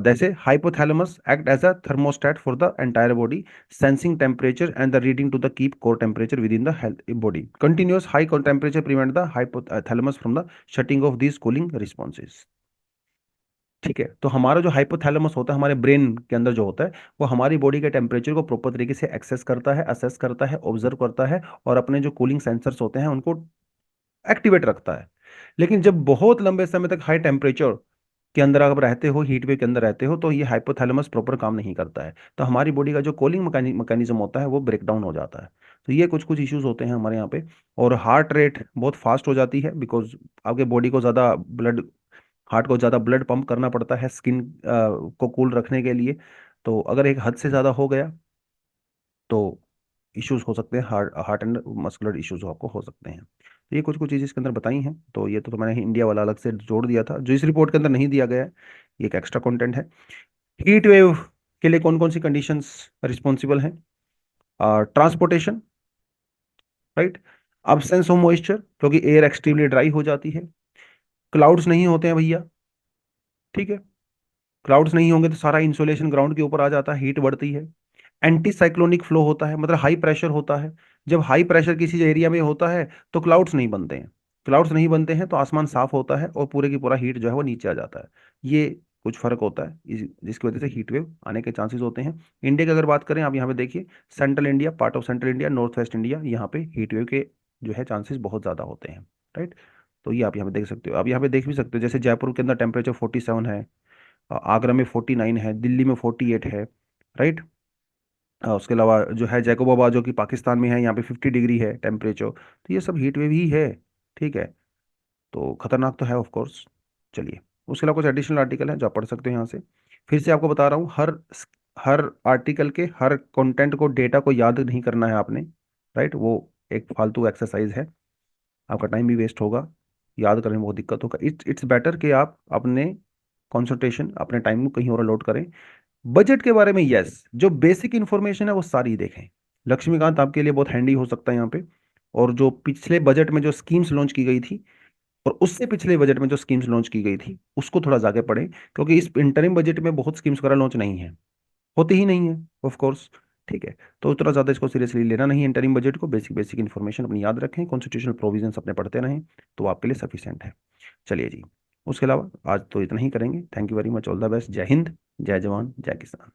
जैसे hypothalamus act as a thermostat for the entire body, sensing temperature and the reading to the keep core temperature within the health body. Continuous high temperature prevent the hypothalamus from the shutting off these cooling responses. ठीक है, तो हमारा जो hypothalamus होता है हमारे brain के अंदर जो होता है, वो हमारी बॉडी के टेम्परेचर को प्रॉपर तरीके से एक्सेस करता है, असेस करता है, ऑब्जर्व करता है, और अपने जो कूलिंग सेंसर्स होते हैं उनको एक्टिवेट रखता है। लेकिन जब बहुत लंबे समय तक हाई टेम्परेचर के अंदर आप रहते हो, हीट वेव के अंदर रहते हो, तो ये हाइपोथैलेमस प्रॉपर काम नहीं करता है, तो हमारी बॉडी का जो कूलिंग मैकेनिज्म होता है वो ब्रेक डाउन हो जाता है। तो ये कुछ कुछ इश्यूज होते हैं हमारे यहाँ पे। और हार्ट रेट बहुत फास्ट हो जाती है, बिकॉज आपके बॉडी को ज़्यादा ब्लड, हार्ट को ज़्यादा ब्लड पंप करना पड़ता है स्किन को कूल रखने के लिए। तो अगर एक हद से ज़्यादा हो गया तो इश्यूज हो सकते हैं, heart heart and muscular issues आपको हो सकते हैं। तो ये कुछ कुछ चीज़ें इसके अंदर बताई हैं, तो ये तो मैंने इंडिया वाला अलग से जोड़ दिया था जो इस रिपोर्ट के अंदर नहीं दिया गया है। ये एक एक्स्ट्रा कंटेंट है। हीट वेव के लिए कौन कौन सी कंडीशंस रिस्पॉन्सिबल हैं? Transportation, right, absence of moisture, क्योंकि एयर एक्सट्रीमली ड्राई हो जाती है। क्लाउड्स नहीं होते हैं भैया, ठीक है, क्लाउड्स नहीं होंगे तो सारा इंसोलेशन ग्राउंड के ऊपर आ जाता है, हीट बढ़ती है। एंटी साइक्लोनिक फ्लो होता है, मतलब हाई प्रेशर होता है। जब हाई प्रेशर किसी एरिया में होता है तो क्लाउड्स नहीं बनते हैं। क्लाउड्स नहीं बनते हैं तो आसमान साफ होता है और पूरे की पूरा हीट जो है वो नीचे आ जाता है। ये कुछ फर्क होता है जिसकी वजह से हीट वेव आने के चांसेस होते हैं। इंडिया की अगर बात करें, आप यहाँ पे देखिए, central India, part of central India, north west India, यहाँ पे हीट वेव के जो है चांसेस बहुत ज़्यादा होते हैं। राइट। तो ये आप यहाँ पे देख सकते हो। आप यहाँ पे देख भी सकते हो, जैसे जयपुर के अंदर टेम्परेचर 47 है, आगरा में 49 है, दिल्ली में 48 है। राइट। उसके अलावा जो है जैकोबाबाद जो कि पाकिस्तान में है, यहाँ पे 50 डिग्री है टेम्परेचर। तो ये सब हीट वेव ही है। ठीक है। तो खतरनाक तो है ऑफ कोर्स। चलिए, उसके अलावा कुछ एडिशनल आर्टिकल है जो आप पढ़ सकते हो यहाँ से। फिर से आपको बता रहा हूँ, हर आर्टिकल के हर कंटेंट को, डेटा को याद नहीं करना है आपने। राइट। वो एक फालतू एक्सरसाइज है, आपका टाइम भी वेस्ट होगा, याद करने में बहुत दिक्कत होगा। इट्स बेटर कि आप अपने कंसंट्रेशन, अपने टाइम को कहीं और अलॉट करें। बजट के बारे में यस, जो बेसिक इंफॉर्मेशन है वो सारी देखें। लक्ष्मीकांत आपके लिए बहुत हैंडी हो सकता है यहाँ पे। और जो पिछले बजट में जो स्कीम्स लॉन्च की गई थी, और उससे पिछले बजट में जो स्कीम्स लॉन्च की गई थी, उसको थोड़ा जाके पढ़ें, क्योंकि इस इंटरिम बजट में बहुत स्कीम्स वगैरह लॉन्च नहीं है, होती ही नहीं है ऑफ कोर्स। ठीक है। तो उतना ज़्यादा इसको सीरियसली लेना नहीं है इंटरिम बजट को। बेसिक बेसिक इन्फॉर्मेशन अपनी याद रखें, कॉन्स्टिट्यूशनल प्रोविजंस अपने पढ़ते रहें, तो आपके लिए सफिशिएंट है। चलिए जी, उसके अलावा आज तो इतना ही करेंगे। Thank you very much, all the best. जय हिंद, जय जवान, जय किसान।